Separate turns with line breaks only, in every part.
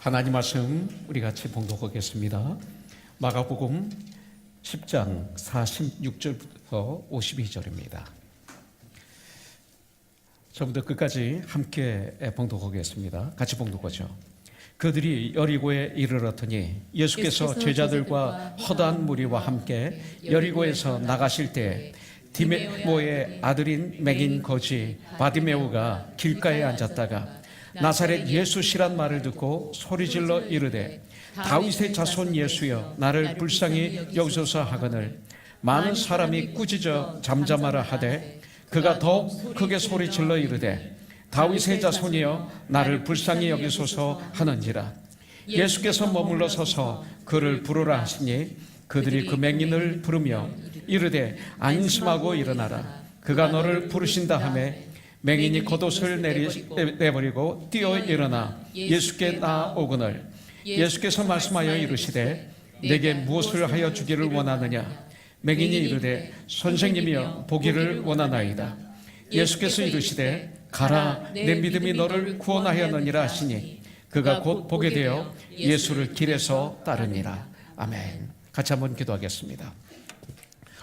하나님 말씀 우리 같이 봉독하겠습니다. 마가복음 10장 46절부터 52절입니다. 처음부터 끝까지 함께 봉독하겠습니다. 같이 봉독하죠. 그들이 여리고에 이르렀더니 예수께서 제자들과 허다한 무리와 함께 여리고에서 나가실 때 디메모의 아들인 맹인 거지 바디메오가 길가에 앉았다가 나사렛 예수시란 말을 듣고 소리질러 이르되 다윗의 자손 예수여 나를 불쌍히 여기소서 하거늘 많은 사람이 꾸짖어 잠잠하라 하되 그가 더욱 크게 소리질러 이르되 다윗의 자손이여 나를 불쌍히 여기소서 하는지라. 예수께서 머물러 서서 그를 부르라 하시니 그들이 그 맹인을 부르며 이르되 안심하고 일어나라 그가 너를 부르신다 하며 맹인이 겉옷을 내버리고 뛰어 일어나 예수께 나오거늘 예수께서 말씀하여 이르시되 내게 무엇을 하여 주기를 원하느냐. 맹인이 이르되 선생님이여 보기를 원하나이다. 예수께서 이르시되 가라 내 믿음이 너를 구원하였느니라 하시니 그가 곧 보게 되어 예수를 길에서 따르니라. 아멘. 같이 한번 기도하겠습니다.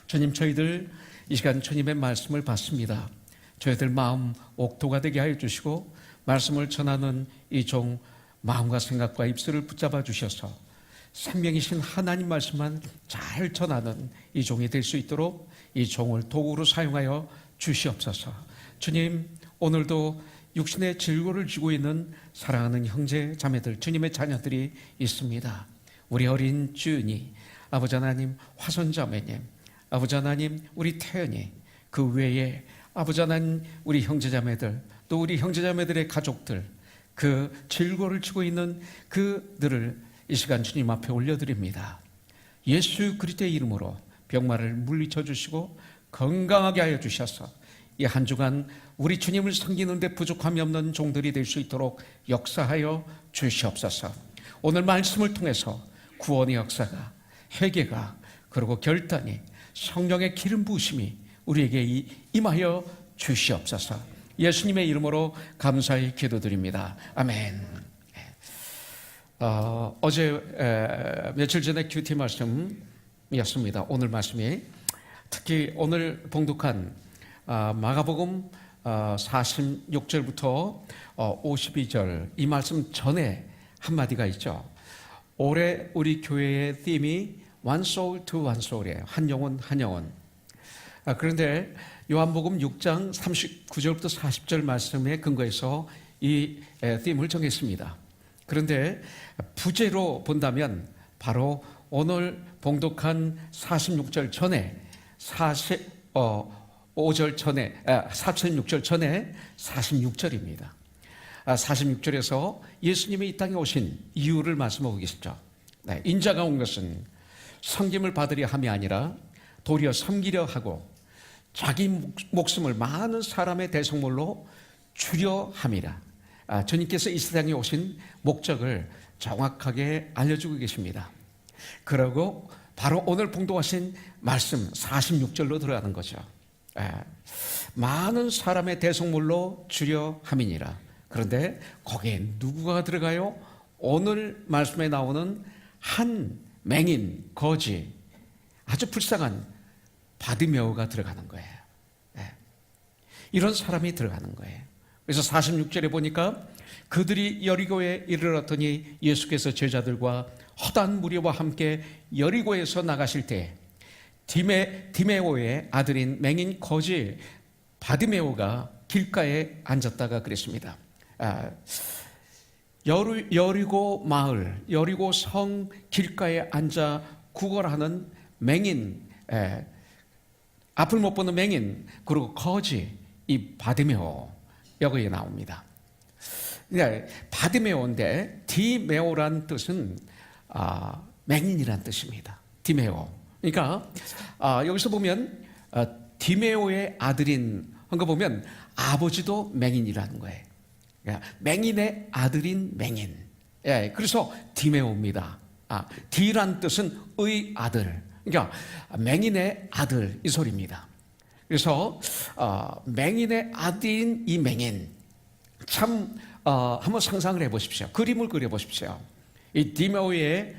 주님, 저희들 이 시간 주님의 말씀을 받습니다. 저희들 마음 옥토가 되게 하여 주시고 말씀을 전하는 이 종 마음과 생각과 입술을 붙잡아 주셔서 생명이신 하나님 말씀만 잘 전하는 이 종이 될 수 있도록 이 종을 도구로 사용하여 주시옵소서. 주님, 오늘도 육신의 질고를 지고 있는 사랑하는 형제 자매들, 주님의 자녀들이 있습니다. 우리 어린 주은이, 아버지 하나님 화선 자매님, 아버지 하나님 우리 태연이, 그 외에 아버지 하나님 우리 형제자매들, 또 우리 형제자매들의 가족들, 그 질고를 지고 있는 그들을 이 시간 주님 앞에 올려드립니다. 예수 그리스도의 이름으로 병마를 물리쳐 주시고 건강하게 하여 주셔서 이 한 주간 우리 주님을 섬기는 데 부족함이 없는 종들이 될 수 있도록 역사하여 주시옵소서. 오늘 말씀을 통해서 구원의 역사가, 회개가, 그리고 결단이, 성령의 기름 부으심이 우리에게 임하여 주시옵소서. 예수님의 이름으로 감사히 기도드립니다. 아멘. 어제 며칠 전에 큐티 말씀이었습니다. 오늘 말씀이 특히 오늘 봉독한 마가복음 46절부터 52절 이 말씀 전에 한마디가 있죠. 올해 우리 교회의 팀이 One Soul to One Soul이에요. 한 영혼 한 영혼. 그런데 요한복음 6장 39절부터 40절 말씀에 근거해서 이 팀을 정했습니다. 그런데 부제로 본다면 바로 오늘 봉독한 46절 전에 46절 전에 46절입니다. 46절에서 예수님이 이 땅에 오신 이유를 말씀하고 계시죠. 인자가 온 것은 섬김을 받으려 함이 아니라 도리어 섬기려 하고 자기 목숨을 많은 사람의 대속물로 주려 함이라. 주님께서 이 세상에 오신 목적을 정확하게 알려주고 계십니다. 그리고 바로 오늘 봉독하신 말씀 46절로 들어가는 거죠. 많은 사람의 대속물로 주려 함이니라. 그런데 거기에 누구가 들어가요? 오늘 말씀에 나오는 한 맹인, 거지, 아주 불쌍한 바디메오가 들어가는 거예요. 이런 사람이 들어가는 거예요. 그래서 46절에 보니까 그들이 여리고에 이르렀더니 예수께서 제자들과 허다한 무리와 함께 여리고에서 나가실 때 디메오의 아들인 맹인 거지 바디메오가 길가에 앉았다가 그랬습니다. 여리고 마을, 여리고 성 길가에 앉아 구걸하는 맹인, 앞을 못 보는 맹인, 그리고 거지, 이 바디메오, 여기에 나옵니다. 바디메오인데 디메오란 뜻은 맹인이란 뜻입니다. 디메오. 그러니까 여기서 보면 디메오의 아들인 한 거 보면 아버지도 맹인이라는 거예요. 맹인의 아들인 맹인. 그래서 디메오입니다. 디란 뜻은 의 아들. 그러니까 맹인의 아들 이 소리입니다. 그래서 맹인의 아들인 이 맹인 참 한번 상상을 해보십시오. 그림을 그려보십시오. 이 디메오의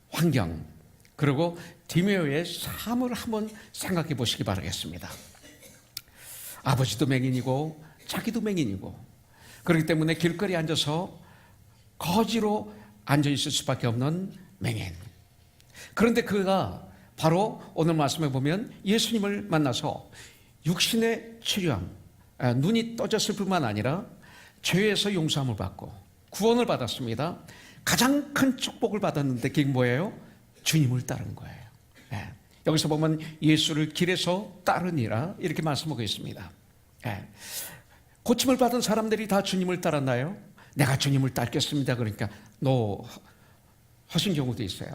환경, 그리고 디메오의 삶을 한번 생각해 보시기 바라겠습니다. 아버지도 맹인이고 자기도 맹인이고, 그렇기 때문에 길거리에 앉아서 거지로 앉아있을 수밖에 없는 맹인. 그런데 그가 바로 오늘 말씀에 보면 예수님을 만나서 육신의 치료함, 눈이 떠졌을 뿐만 아니라 죄에서 용서함을 받고 구원을 받았습니다. 가장 큰 축복을 받았는데 그게 뭐예요? 주님을 따른 거예요. 여기서 보면 예수를 길에서 따르니라 이렇게 말씀하고 있습니다. 고침을 받은 사람들이 다 주님을 따랐나요? 내가 주님을 따르겠습니다. 그러니까 하신 경우도 있어요.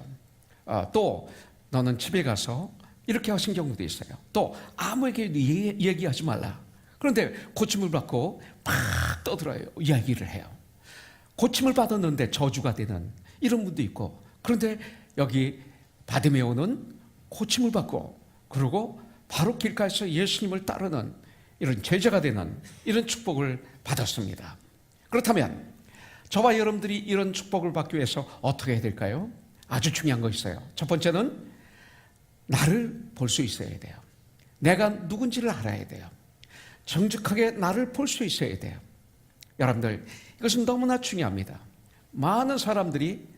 또 너는 집에 가서 이렇게 하신 경우도 있어요. 또 아무에게 얘기하지 말라. 그런데 고침을 받고 막 떠들어요. 이야기를 해요. 고침을 받았는데 저주가 되는 이런 분도 있고, 그런데 여기 바디메오는 고침을 받고 그리고 바로 길가에서 예수님을 따르는 이런 제자가 되는 이런 축복을 받았습니다. 그렇다면 저와 여러분들이 이런 축복을 받기 위해서 어떻게 해야 될까요? 아주 중요한 거 있어요. 첫 번째는 나를 볼 수 있어야 돼요. 내가 누군지를 알아야 돼요. 정직하게 나를 볼 수 있어야 돼요. 여러분들, 이것은 너무나 중요합니다. 많은 사람들이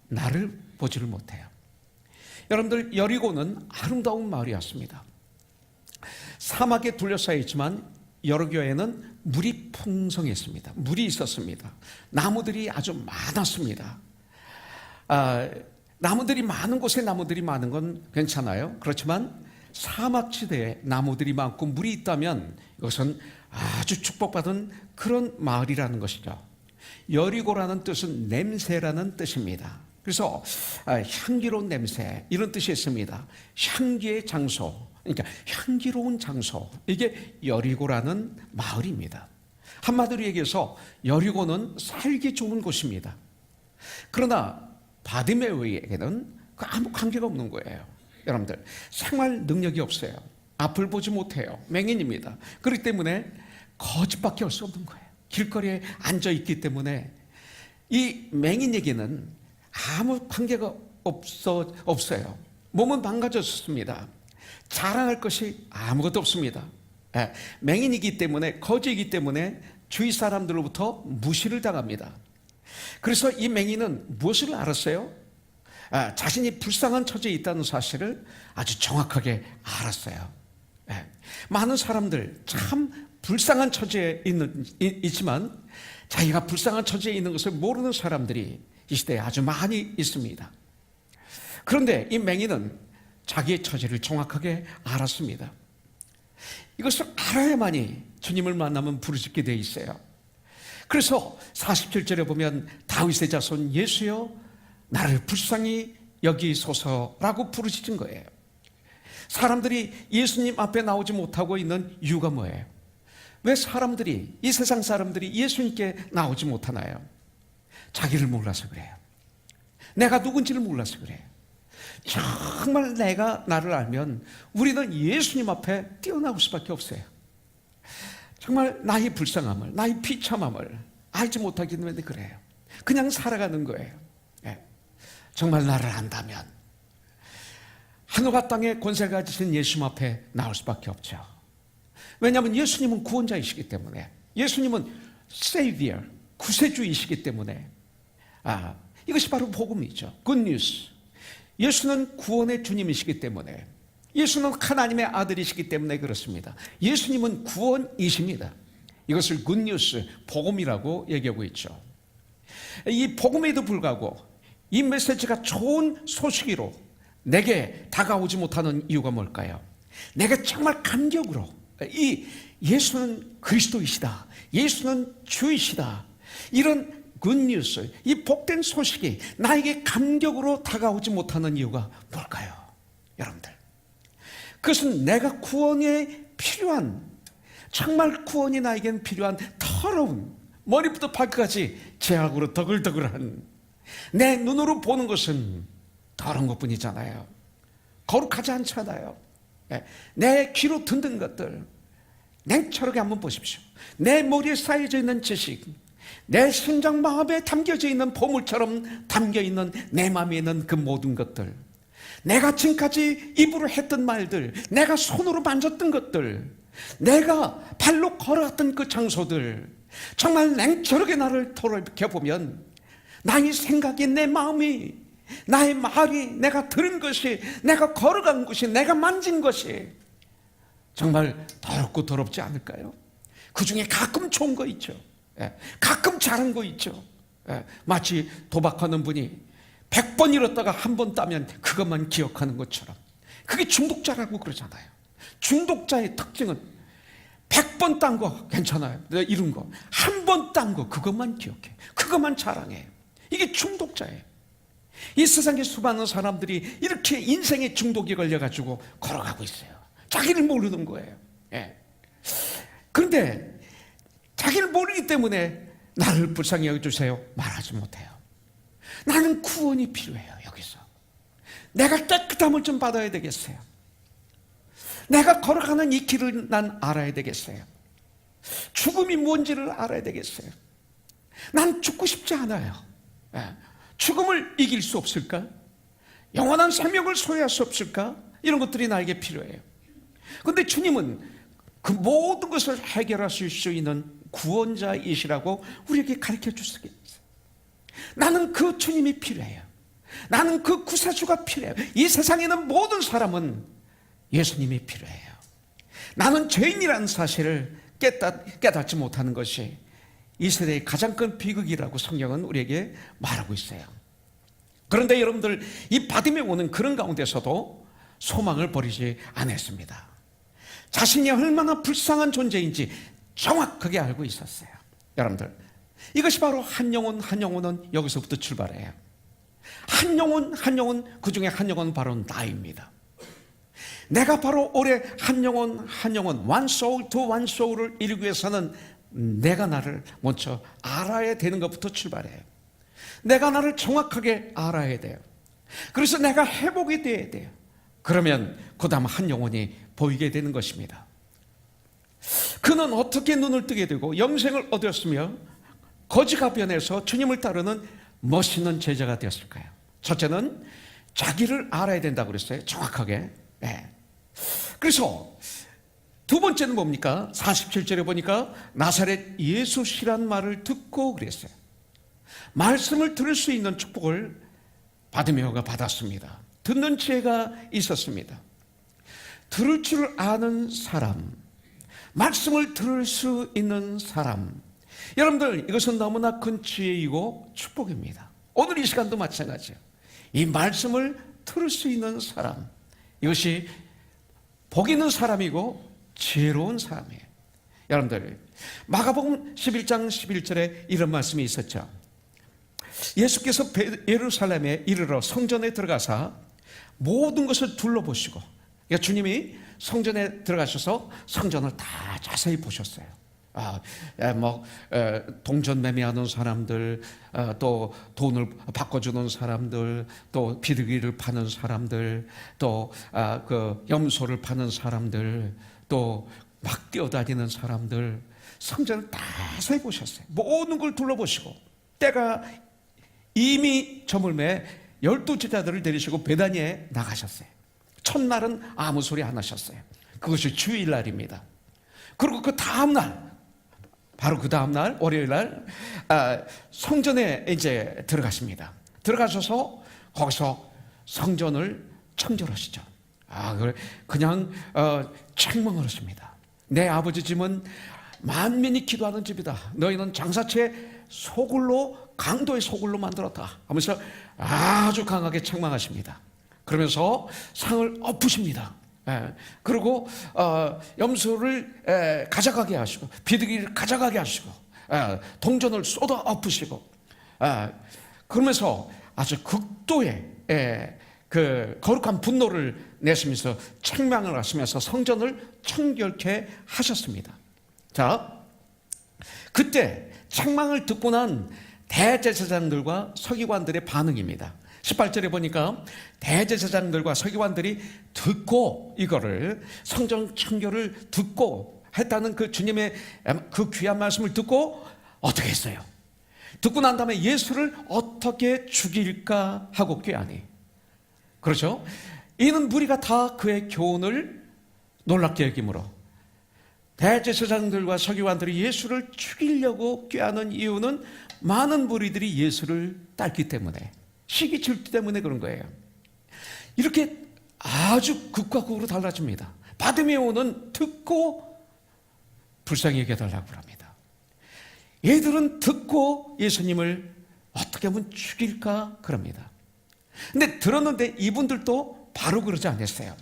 나를 보지를 못해요. 여러분들, 여리고는 아름다운 마을이었습니다. 사막에 둘러싸여 있지만 여리고에는 물이 풍성했습니다. 물이 있었습니다. 나무들이 아주 많았습니다. 나무들이 많은 곳에 나무들이 많은 건 괜찮아요. 그렇지만 사막지대에 나무들이 많고 물이 있다면 이것은 아주 축복받은 그런 마을이라는 것이죠. 여리고라는 뜻은 냄새라는 뜻입니다. 그래서 향기로운 냄새 이런 뜻이 있습니다. 향기의 장소, 그러니까 향기로운 장소, 이게 여리고라는 마을입니다. 한마디로 얘기해서 여리고는 살기 좋은 곳입니다. 그러나 바디메오에게는 아무 관계가 없는 거예요. 여러분들, 생활 능력이 없어요. 앞을 보지 못해요. 맹인입니다. 그렇기 때문에 거짓밖에 할 수 없는 거예요. 길거리에 앉아있기 때문에 이 맹인에게는 아무 관계가 없어요. 몸은 망가졌습니다. 자랑할 것이 아무것도 없습니다. 맹인이기 때문에, 거지이기 때문에 주위 사람들로부터 무시를 당합니다. 그래서 이 맹인은 무엇을 알았어요? 자신이 불쌍한 처지에 있다는 사실을 아주 정확하게 알았어요. 많은 사람들 참 불쌍한 처지에 있지만 자기가 불쌍한 처지에 있는 것을 모르는 사람들이 이 시대에 아주 많이 있습니다. 그런데 이 맹인은 자기의 처지를 정확하게 알았습니다. 이것을 알아야만이 주님을 만나면 부르짖게 돼 있어요. 그래서 47절에 보면 다윗의 자손 예수여 나를 불쌍히 여기소서라고 부르짖은 거예요. 사람들이 예수님 앞에 나오지 못하고 있는 이유가 뭐예요? 왜 사람들이, 이 세상 사람들이 예수님께 나오지 못하나요? 자기를 몰라서 그래요. 내가 누군지를 몰라서 그래요. 정말 내가 나를 알면 우리는 예수님 앞에 뛰어나올 수밖에 없어요. 정말 나의 불쌍함을, 나의 비참함을 알지 못하기 때문에 그래요. 그냥 살아가는 거예요. 정말 나를 안다면 하늘과 땅의 권세가 가지신 예수님 앞에 나올 수밖에 없죠. 왜냐하면 예수님은 구원자이시기 때문에, 예수님은 Savior, 구세주이시기 때문에, 이것이 바로 복음이죠. Good news. 예수는 구원의 주님이시기 때문에, 예수는 하나님의 아들이시기 때문에 그렇습니다. 예수님은 구원이십니다. 이것을 Good news, 복음이라고 얘기하고 있죠. 이 복음에도 불구하고 이 메시지가 좋은 소식이로 내게 다가오지 못하는 이유가 뭘까요? 내가 정말 감격으로 이 예수는 그리스도이시다, 예수는 주이시다, 이런 굿뉴스, 이 복된 소식이 나에게 감격으로 다가오지 못하는 이유가 뭘까요? 여러분들, 그것은 내가 구원에 필요한, 정말 구원이 나에겐 필요한 더러운, 머리부터 발끝까지 죄악으로 더글더글한, 내 눈으로 보는 것은 더러운 것뿐이잖아요. 거룩하지 않잖아요. 내 귀로 듣는 것들 냉철하게 한번 보십시오. 내 머리에 쌓여져 있는 지식, 내 심장 마음에 담겨져 있는 보물처럼 담겨있는 내 마음에 있는 그 모든 것들, 내가 지금까지 입으로 했던 말들, 내가 손으로 만졌던 것들, 내가 발로 걸어왔던 그 장소들, 정말 냉철하게 나를 돌아보면 나의 생각이, 내 마음이, 나의 말이, 내가 들은 것이, 내가 걸어간 것이, 내가 만진 것이 정말 더럽고 더럽지 않을까요? 그 중에 가끔 좋은 거 있죠. 가끔 잘한 거 있죠. 마치 도박하는 분이 100번 잃었다가 한 번 따면 그것만 기억하는 것처럼, 그게 중독자라고 그러잖아요. 중독자의 특징은 100번 딴 거 괜찮아요. 내가 잃은 거 한 번 딴 거 그것만 기억해, 그것만 자랑해. 이게 중독자예요. 이 세상에 수많은 사람들이 이렇게 인생의 중독에 걸려가지고 걸어가고 있어요. 자기를 모르는 거예요. 그런데 자기를 모르기 때문에 나를 불쌍히 여겨주세요 말하지 못해요. 나는 구원이 필요해요. 여기서 내가 깨끗함을 좀 받아야 되겠어요. 내가 걸어가는 이 길을 난 알아야 되겠어요. 죽음이 뭔지를 알아야 되겠어요. 난 죽고 싶지 않아요. 죽음을 이길 수 없을까? 영원한 생명을 소유할 수 없을까? 이런 것들이 나에게 필요해요. 그런데 주님은 그 모든 것을 해결하실 수 있는 구원자이시라고 우리에게 가르쳐 주셨어요. 나는 그 주님이 필요해요. 나는 그 구세주가 필요해요. 이 세상에 있는 모든 사람은 예수님이 필요해요. 나는 죄인이라는 사실을 깨닫지 못하는 것이 이 세대의 가장 큰 비극이라고 성경은 우리에게 말하고 있어요. 그런데 여러분들, 이 받음에 오는 그런 가운데서도 소망을 버리지 않았습니다. 자신이 얼마나 불쌍한 존재인지 정확하게 알고 있었어요. 여러분들, 이것이 바로 한 영혼은 여기서부터 출발해요. 한 영혼, 그 중에 한 영혼은 바로 나입니다. 내가 바로 올해 한 영혼, one soul to one soul을 이루기 위해서는 내가 나를 먼저 알아야 되는 것부터 출발해요. 내가 나를 정확하게 알아야 돼요. 그래서 내가 회복이 돼야 돼요. 그러면 그 다음 한 영혼이 보이게 되는 것입니다. 그는 어떻게 눈을 뜨게 되고 영생을 얻었으며 거지가 변해서 주님을 따르는 멋있는 제자가 되었을까요? 첫째는 자기를 알아야 된다고 그랬어요. 정확하게. 그래서 두 번째는 뭡니까? 47절에 보니까 나사렛 예수시란 말을 듣고 그랬어요. 말씀을 들을 수 있는 축복을 바디메오가 받았습니다. 듣는 지혜가 있었습니다. 들을 줄 아는 사람, 말씀을 들을 수 있는 사람, 여러분들, 이것은 너무나 큰 지혜이고 축복입니다. 오늘 이 시간도 마찬가지예요. 이 말씀을 들을 수 있는 사람, 이것이 복 있는 사람이고 지혜로운 사람이에요. 여러분들, 마가복음 11장 11절에 이런 말씀이 있었죠. 예수께서 예루살렘에 이르러 성전에 들어가사 모든 것을 둘러보시고, 그러니까 주님이 성전에 들어가셔서 성전을 다 자세히 보셨어요. 동전 매매하는 사람들, 또 돈을 바꿔주는 사람들, 또 비둘기를 파는 사람들, 또 그 염소를 파는 사람들, 또 막 뛰어다니는 사람들, 성전을 다 자세히 보셨어요. 모든 걸 둘러보시고, 때가 이미 저물매 12제자들을 데리시고 베다니에 나가셨어요. 첫날은 아무 소리 안 하셨어요. 그것이 주일날입니다. 그리고 그 다음날, 바로 그 다음날 월요일날 성전에 이제 들어가십니다. 들어가셔서 거기서 성전을 청결하시죠. 그냥 책망을 하십니다. 내 아버지 집은 만민이 기도하는 집이다. 너희는 장사채 소굴로, 강도의 소굴로 만들었다 하면서 아주 강하게 책망하십니다. 그러면서 상을 엎으십니다. 그리고 염소를 가져가게 하시고, 비둘기를 가져가게 하시고, 동전을 쏟아 엎으시고, 그러면서 아주 극도의 그 거룩한 분노를 내시면서 책망을 하시면서 성전을 청결케 하셨습니다. 자, 그때 책망을 듣고 난 대제사장들과 서기관들의 반응입니다. 18절에 보니까 대제사장들과 서기관들이 듣고, 이거를 성전 청결을 듣고 했다는 그 주님의 그 귀한 말씀을 듣고 어떻게 했어요? 듣고 난 다음에 예수를 어떻게 죽일까 하고 꾀하니, 그렇죠? 이는 무리가 다 그의 교훈을 놀랍게 여김으로 대제사장들과 서기관들이 예수를 죽이려고 꾀하는 이유는 많은 무리들이 예수를 따르기 때문에, 시기 질투 때문에 그런 거예요. 이렇게 아주 극과 극으로 달라집니다. 바디메오는 듣고 불쌍히 여겨달라고 합니다. 얘들은 듣고 예수님을 어떻게 하면 죽일까 그럽니다. 근데 들었는데 이분들도 바로 그러지 않았어요.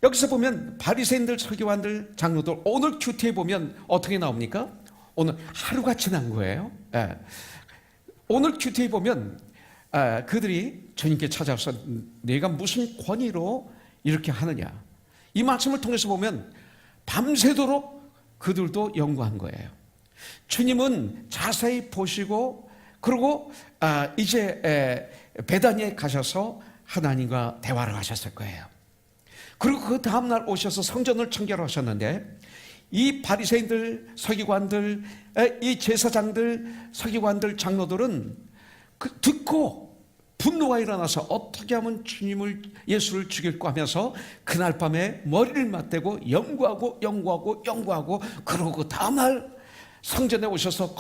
여기서 보면 바리새인들, 서기관들, 장로들, 오늘 큐티에 보면 어떻게 나옵니까? 오늘 하루가 지난 거예요. 오늘 큐티에 보면 그들이 주님께 찾아와서 내가 무슨 권위로 이렇게 하느냐, 이 말씀을 통해서 보면 밤새도록 그들도 연구한 거예요. 주님은 자세히 보시고, 그리고 이제 베다니에 가셔서 하나님과 대화를 하셨을 거예요. 그리고 그 다음날 오셔서 성전을 청결하셨는데, 이 바리새인들, 서기관들, 이 제사장들, 서기관들, 장로들은 듣고 분노가 일어나서 어떻게 하면 주님을, 예수를 죽일까 하면서 그날 밤에 머리를 맞대고 연구하고 그러고 그 다음날 성전에 오셔서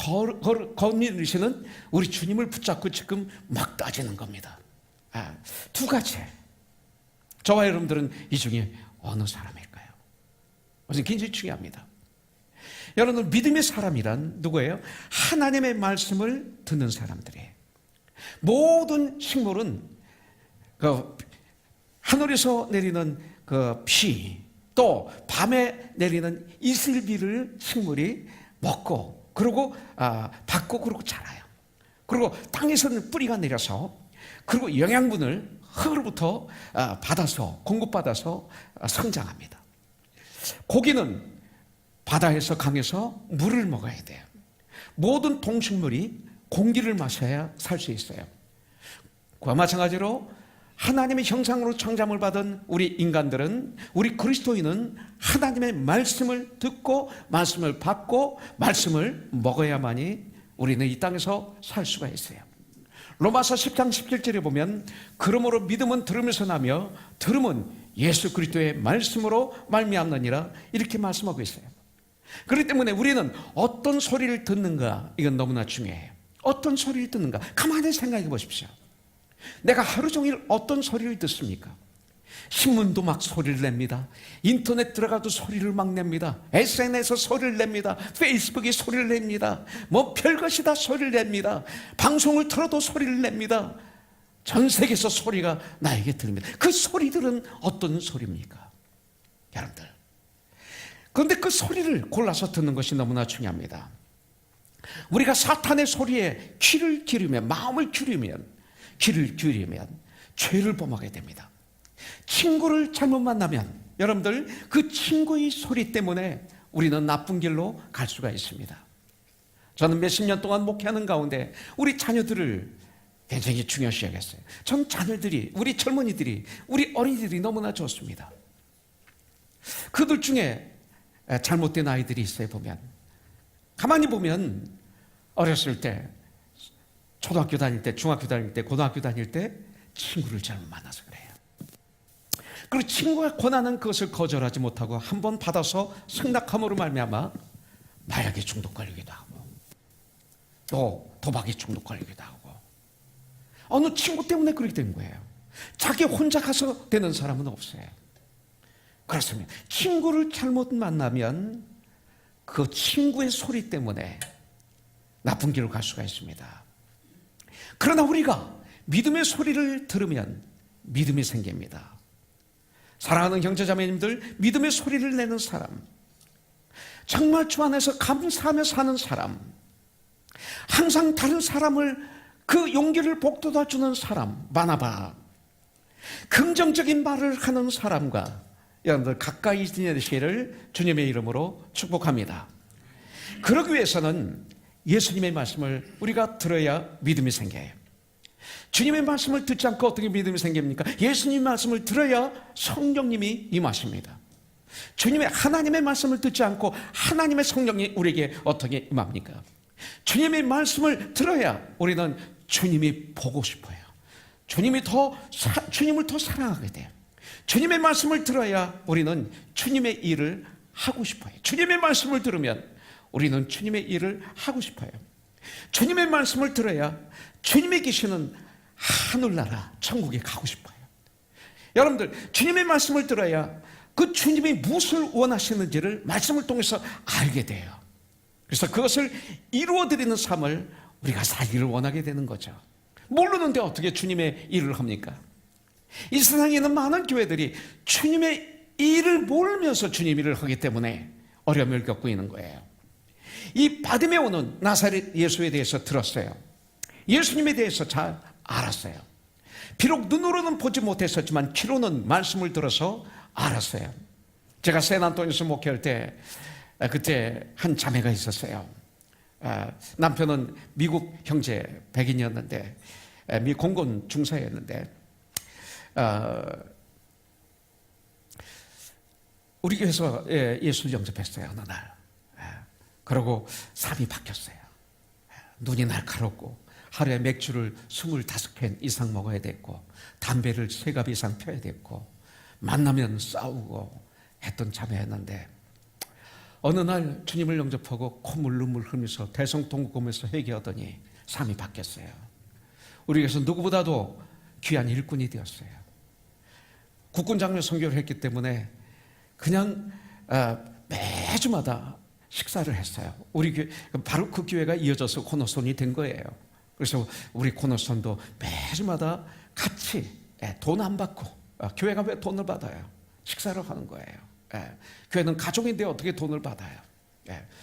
거느리시는 우리 주님을 붙잡고 지금 막 따지는 겁니다. 두 가지. 저와 여러분들은 이 중에 어느 사람일까요? 그것은 굉장히 중요합니다. 여러분, 믿음의 사람이란 누구예요? 하나님의 말씀을 듣는 사람들이에요. 모든 식물은 그 하늘에서 내리는 그 비, 또 밤에 내리는 이슬비를 식물이 먹고, 그리고 받고, 그리고 자라요. 그리고 땅에서는 뿌리가 내려서, 그리고 영양분을 흙으로부터 받아서, 공급받아서 성장합니다. 고기는 바다에서, 강에서 물을 먹어야 돼요. 모든 동식물이 공기를 마셔야 살 수 있어요. 그와 마찬가지로 하나님의 형상으로 창조함을 받은 우리 인간들은, 우리 그리스도인은 하나님의 말씀을 듣고 말씀을 받고 말씀을 먹어야만이 우리는 이 땅에서 살 수가 있어요. 로마서 10장 17절에 보면 그러므로 믿음은 들으면서 나며 들음은 예수 그리스도의 말씀으로 말미암느니라, 이렇게 말씀하고 있어요. 그렇기 때문에 우리는 어떤 소리를 듣는가, 이건 너무나 중요해요. 어떤 소리를 듣는가, 가만히 생각해 보십시오. 내가 하루 종일 어떤 소리를 듣습니까? 신문도 막 소리를 냅니다. 인터넷 들어가도 소리를 막 냅니다. SNS에서 소리를 냅니다. 페이스북에 소리를 냅니다. 뭐 별것이 다 소리를 냅니다. 방송을 틀어도 소리를 냅니다. 전 세계에서 소리가 나에게 들립니다. 그 소리들은 어떤 소리입니까? 여러분들, 그런데 그 소리를 골라서 듣는 것이 너무나 중요합니다. 우리가 사탄의 소리에 귀를 기르면, 마음을 기르면, 귀를 기울이면 죄를 범하게 됩니다. 친구를 잘못 만나면 여러분들, 그 친구의 소리 때문에 우리는 나쁜 길로 갈 수가 있습니다. 저는 몇십 년 동안 목회하는 가운데 우리 자녀들을 굉장히 중요시 여겼어요. 전 자녀들이, 우리 젊은이들이, 우리 어린이들이 너무나 좋습니다. 그들 중에 잘못된 아이들이 있어요. 보면, 가만히 보면 어렸을 때, 초등학교 다닐 때, 중학교 다닐 때, 고등학교 다닐 때 친구를 잘못 만나서 그래요. 그리고 친구가 권하는 그것을 거절하지 못하고 한 번 받아서 승낙함으로 말미암아 마약에 중독 걸리기도 하고, 또 도박에 중독 걸리기도 하고, 어느 친구 때문에 그렇게 된 거예요. 자기 혼자 가서 되는 사람은 없어요. 그렇습니다. 친구를 잘못 만나면 그 친구의 소리 때문에 나쁜 길로 갈 수가 있습니다. 그러나 우리가 믿음의 소리를 들으면 믿음이 생깁니다. 사랑하는 형제자매님들, 믿음의 소리를 내는 사람, 정말 주 안에서 감사하며 사는 사람, 항상 다른 사람을 그 용기를 북돋아 주는 사람, 많아봐. 긍정적인 말을 하는 사람과 여러분들 가까이 지내시기를 주님의 이름으로 축복합니다. 그러기 위해서는 예수님의 말씀을 우리가 들어야 믿음이 생겨요. 주님의 말씀을 듣지 않고 어떻게 믿음이 생깁니까? 예수님의 말씀을 들어야 성령님이 임하십니다. 주님의, 하나님의 말씀을 듣지 않고 하나님의 성령이 우리에게 어떻게 임합니까? 주님의 말씀을 들어야 우리는 주님이 보고 싶어요. 주님을 더 사랑하게 돼요. 주님의 말씀을 들어야 우리는 주님의 일을 하고 싶어요. 주님의 말씀을 들으면 우리는 주님의 일을 하고 싶어요. 주님의 말씀을 들어야 주님이 계시는 하늘나라 천국에 가고 싶어요. 여러분들, 주님의 말씀을 들어야 그 주님이 무엇을 원하시는지를 말씀을 통해서 알게 돼요. 그래서 그것을 이루어드리는 삶을 우리가 살기를 원하게 되는 거죠. 모르는데 어떻게 주님의 일을 합니까? 이 세상에 있는 많은 교회들이 주님의 일을 모르면서 주님 일을 하기 때문에 어려움을 겪고 있는 거예요. 이 바디메오는 나사렛 예수에 대해서 들었어요. 예수님에 대해서 잘 알았어요. 비록 눈으로는 보지 못했었지만 귀로는 말씀을 들어서 알았어요. 제가 샌안토니오에서 목회할 때 그때 한 자매가 있었어요. 남편은 미국 형제 백인이었는데 미 공군 중사였는데 우리 교회에서 예수를 영접했어요. 어느 날. 그러고 삶이 바뀌었어요. 눈이 날카롭고 하루에 맥주를 25캔 이상 먹어야 됐고 담배를 3갑 이상 펴야 됐고 만나면 싸우고 했던 자매였는데 어느 날 주님을 영접하고 콧물 눈물 흘리면서 대성통곡하면서 회개하더니 삶이 바뀌었어요. 우리 교회에서 누구보다도 귀한 일꾼이 되었어요. 국군장교 선교를 했기 때문에 그냥 매주마다 식사를 했어요. 우리 교회, 바로 그 교회가 이어져서 코너손이 된 거예요. 그래서 우리 코너손도 매주마다 같이 돈 안 받고 교회가 왜 돈을 받아요? 식사를 하는 거예요. 교회는 가족인데 어떻게 돈을 받아요?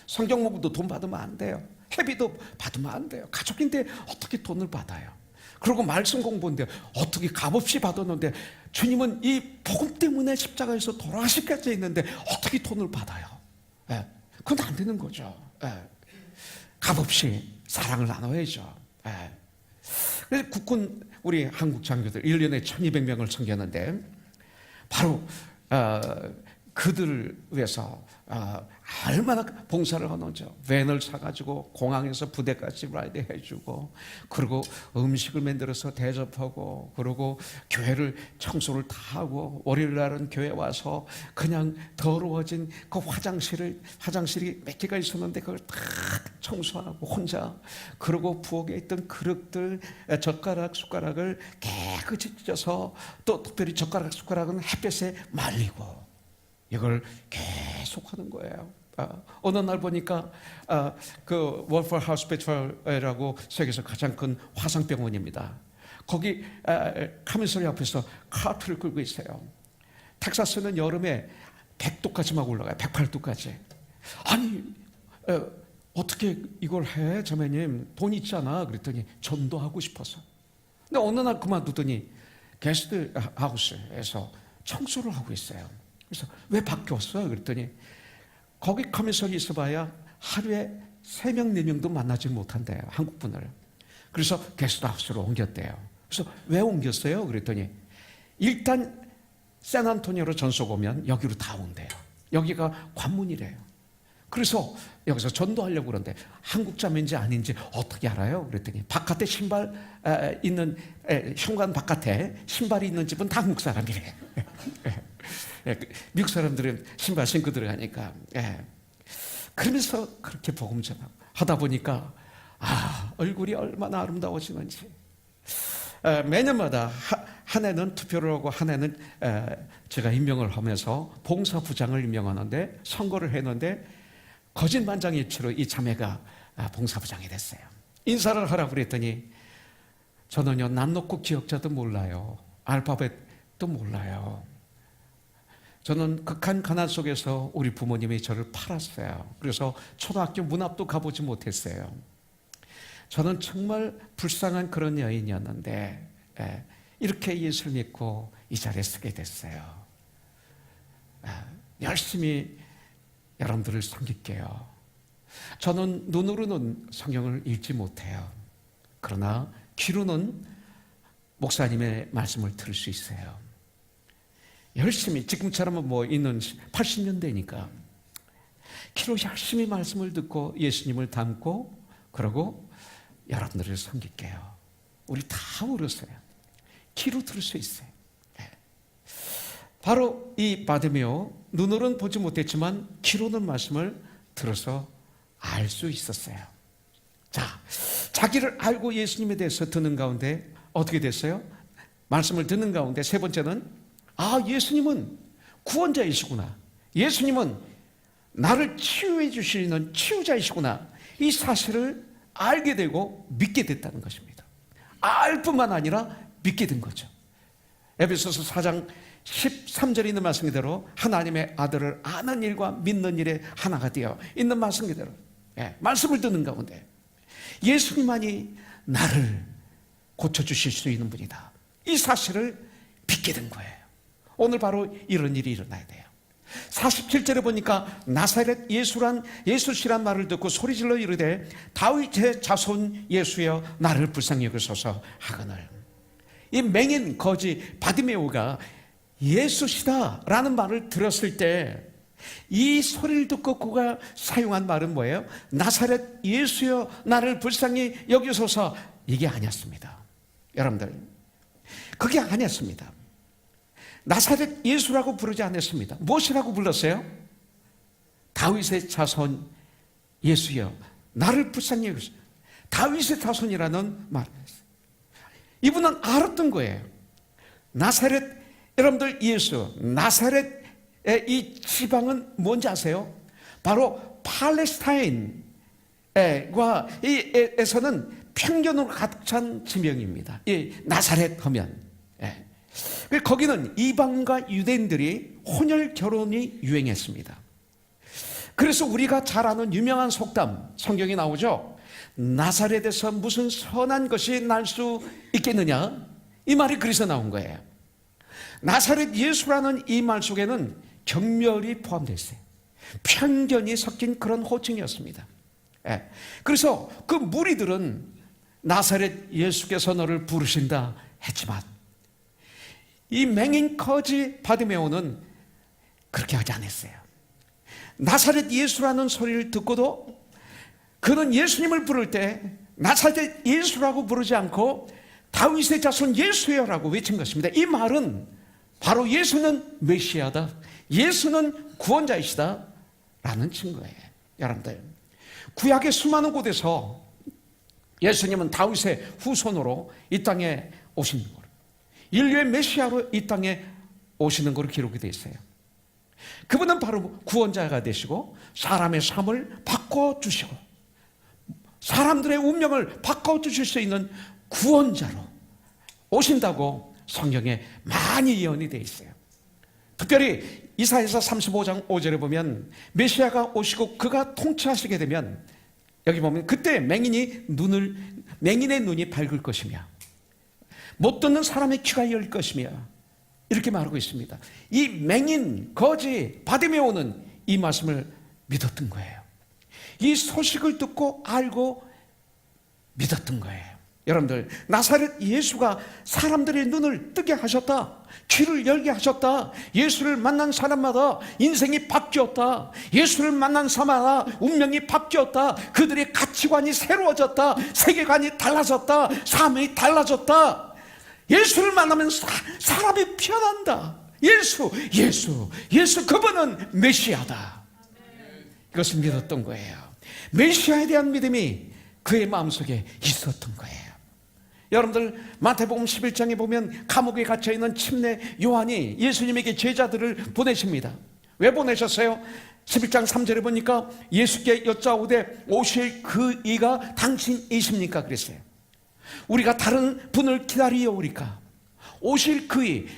성경 공부도 돈 받으면 안 돼요. 회비도 받으면 안 돼요. 가족인데 어떻게 돈을 받아요? 그리고 말씀 공부인데 어떻게 값없이 받았는데 주님은 이 복음 때문에 십자가에서 돌아가시까지 있는데 어떻게 돈을 받아요? 그건 안 되는 거죠. 값없이 사랑을 나눠야죠. 그래서 국군 우리 한국 장교들 1년에 1200명을 섬겼는데 바로 그들을 위해서 얼마나 봉사를 하는지 밴을 사가지고 공항에서 부대까지 라이드 해주고 그리고 음식을 만들어서 대접하고 그리고 교회를 청소를 다 하고 월요일날은 교회 와서 그냥 더러워진 그 화장실이 몇 개가 있었는데 그걸 다 청소하고 혼자 그리고 부엌에 있던 그릇들 젓가락 숟가락을 깨끗이 찢어서 또 특별히 젓가락 숟가락은 햇볕에 말리고 이걸 계속 하는 거예요. 어느 날 보니까 그 월퍼 하우스피털이라고 세계에서 가장 큰 화상병원입니다. 거기 카미소리 앞에서 카트를 끌고 있어요. 텍사스는 여름에 100도까지 막 올라가요. 108도까지. 아니 어떻게 이걸 해? 자매님 돈 있잖아. 그랬더니 전도하고 싶어서. 근데 어느 날 그만두더니 게스트 하우스에서 청소를 하고 있어요. 그래서 왜 바뀌었어? 그랬더니 거기 커미션이 있어봐야 하루에 3명, 4명도 만나지 못한대요. 한국 분을. 그래서 게스트하우스로 옮겼대요. 그래서 왜 옮겼어요? 그랬더니 일단 샌안토니오로 전속 오면 여기로 다 온대요. 여기가 관문이래요. 그래서 여기서 전도하려고 그러는데 한국 자매인지 아닌지 어떻게 알아요? 그랬더니 바깥에 신발 있는 현관 바깥에 신발이 있는 집은 다 한국 사람이래요. 미국 사람들은 신발 신고 들어가니까. 그러면서 그렇게 복음 전하고 하다 보니까 얼굴이 얼마나 아름다워지는지. 매년마다 한 해는 투표를 하고 한 해는 제가 임명을 하면서 봉사부장을 임명하는데 선거를 했는데 거짓만장일치로 이 자매가 봉사부장이 됐어요. 인사를 하라고 그랬더니 저는요 난놓고 기억자도 몰라요. 알파벳도 몰라요. 저는 극한 가난 속에서 우리 부모님이 저를 팔았어요. 그래서 초등학교 문 앞도 가보지 못했어요. 저는 정말 불쌍한 그런 여인이었는데 이렇게 예수를 믿고 이 자리에 서게 됐어요. 열심히 여러분들을 섬길게요. 저는 눈으로는 성경을 읽지 못해요. 그러나 귀로는 목사님의 말씀을 들을 수 있어요. 열심히 지금처럼 있는 80년대니까 귀로 열심히 말씀을 듣고 예수님을 닮고 그리고 여러분들을 섬길게요. 우리 다 울었어요. 귀로 들을 수 있어요. 바로 이 바디메오, 눈으로는 보지 못했지만 귀로는 말씀을 들어서 알 수 있었어요. 자, 자기를 알고 예수님에 대해서 듣는 가운데 어떻게 됐어요? 말씀을 듣는 가운데 세 번째는 예수님은 구원자이시구나, 예수님은 나를 치유해 주시는 치유자이시구나, 이 사실을 알게 되고 믿게 됐다는 것입니다. 알 뿐만 아니라 믿게 된 거죠. 에베소서 4장 13절에 있는 말씀 그대로 하나님의 아들을 아는 일과 믿는 일에 하나가 되어 있는 말씀 그대로, 말씀을 듣는 가운데 예수님만이 나를 고쳐주실 수 있는 분이다, 이 사실을 믿게 된 거예요. 오늘 바로 이런 일이 일어나야 돼요. 47절에 보니까 나사렛 예수시란 말을 듣고 소리질러 이르되 다윗의 자손 예수여 나를 불쌍히 여기소서 하거늘. 이 맹인 거지 바디메오가 예수시다라는 말을 들었을 때 이 소리를 듣고 그가 사용한 말은 뭐예요? 나사렛 예수여 나를 불쌍히 여기소서, 이게 아니었습니다. 여러분들, 그게 아니었습니다. 나사렛 예수라고 부르지 않았습니다. 무엇이라고 불렀어요? 다윗의 자손 예수여 나를 불쌍히 여기소서. 다윗의 자손이라는 말을 했어요. 이분은 알았던 거예요. 나사렛, 여러분들 예수, 나사렛의 이 지방은 뭔지 아세요? 바로 팔레스타인과 에서는 편견으로 가득 찬 지명입니다. 이 나사렛 하면, 거기는 이방과 유대인들이 혼혈 결혼이 유행했습니다. 그래서 우리가 잘 아는 유명한 속담, 성경에 나오죠. 나사렛에서 무슨 선한 것이 날 수 있겠느냐, 이 말이 그래서 나온 거예요. 나사렛 예수라는 이 말 속에는 경멸이 포함되어 있어요. 편견이 섞인 그런 호칭이었습니다. 그래서 그 무리들은 나사렛 예수께서 너를 부르신다 했지만 이 맹인 거지 바디메오는 그렇게 하지 않았어요. 나사렛 예수라는 소리를 듣고도 그는 예수님을 부를 때 나사렛 예수라고 부르지 않고 다윗의 자손 예수여라고 외친 것입니다. 이 말은 바로 예수는 메시아다, 예수는 구원자이시다 라는 증거예요. 여러분들, 구약의 수많은 곳에서 예수님은 다윗의 후손으로 이 땅에 오신 거로, 인류의 메시아로 이 땅에 오시는 것으로 기록이 되어 있어요. 그분은 바로 구원자가 되시고 사람의 삶을 바꿔주시고 사람들의 운명을 바꿔주실 수 있는 구원자로 오신다고 성경에 많이 예언이 되어 있어요. 특별히 이사야서 35장 5절에 보면 메시아가 오시고 그가 통치하시게 되면 여기 보면 그때 맹인의 눈이 밝을 것이며 못 듣는 사람의 귀가 열릴 것이며 이렇게 말하고 있습니다. 이 맹인 거지 바디메오는 이 말씀을 믿었던 거예요. 이 소식을 듣고 알고 믿었던 거예요. 여러분들, 나사렛 예수가 사람들의 눈을 뜨게 하셨다, 귀를 열게 하셨다, 예수를 만난 사람마다 인생이 바뀌었다, 예수를 만난 사람마다 운명이 바뀌었다, 그들의 가치관이 새로워졌다, 세계관이 달라졌다, 삶이 달라졌다, 예수를 만나면 사람이 변한다, 예수 그분은 메시아다, 이것을 믿었던 거예요. 메시아에 대한 믿음이 그의 마음속에 있었던 거예요. 여러분들, 마태복음 11장에 보면 감옥에 갇혀있는 침례 요한이 예수님에게 제자들을 보내십니다. 왜 보내셨어요? 11장 3절에 보니까 예수께 여짜오되 오실 그 이가 당신이십니까? 그랬어요. 우리가 다른 분을 기다리오리까? 오실 그 이,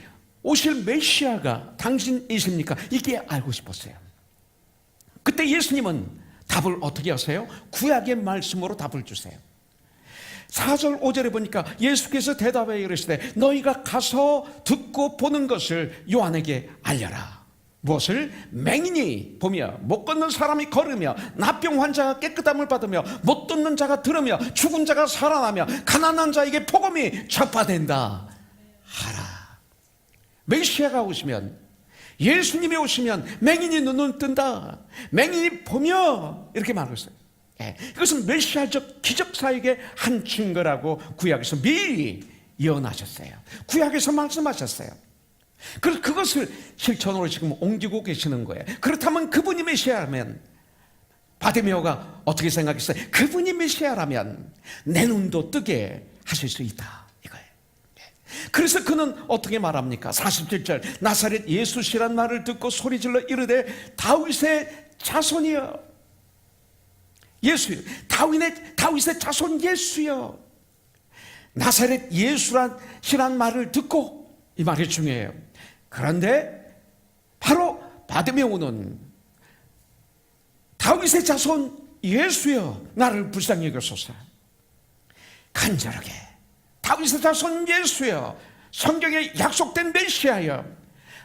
오실 메시아가 당신이십니까? 이게 알고 싶었어요. 그때 예수님은 답을 어떻게 하세요? 구약의 말씀으로 답을 주세요. 4절 5절에 보니까 예수께서 대답하여 이르시되 너희가 가서 듣고 보는 것을 요한에게 알려라. 무엇을? 맹인이 보며 못 걷는 사람이 걸으며 나병 환자가 깨끗함을 받으며 못 듣는 자가 들으며 죽은 자가 살아나며 가난한 자에게 복음이 전파된다 하라. 메시아가 오시면, 예수님이 오시면 맹인이 눈을 뜬다, 맹인이 보며, 이렇게 말하고 있어요. 이것은 메시아적 기적사역의 한 증거라고 구약에서 미리 예언하셨어요. 구약에서 말씀하셨어요. 그래서 그것을 실천으로 지금 옮기고 계시는 거예요. 그렇다면 그분이 메시아라면, 바디메오가 어떻게 생각했어요? 그분이 메시아라면 내 눈도 뜨게 하실 수 있다, 이거예요. 그래서 그는 어떻게 말합니까? 47절, 나사렛 예수시란 말을 듣고 소리질러 이르되 다윗의 자손이여, 예수요, 다윗의 자손 예수여. 나사렛 예수란 말을 듣고, 이 말이 중요해요. 그런데 바로 바디메오는 다윗의 자손 예수여, 나를 불쌍히 여기소서. 간절하게 다윗의 자손 예수여, 성경에 약속된 메시아여,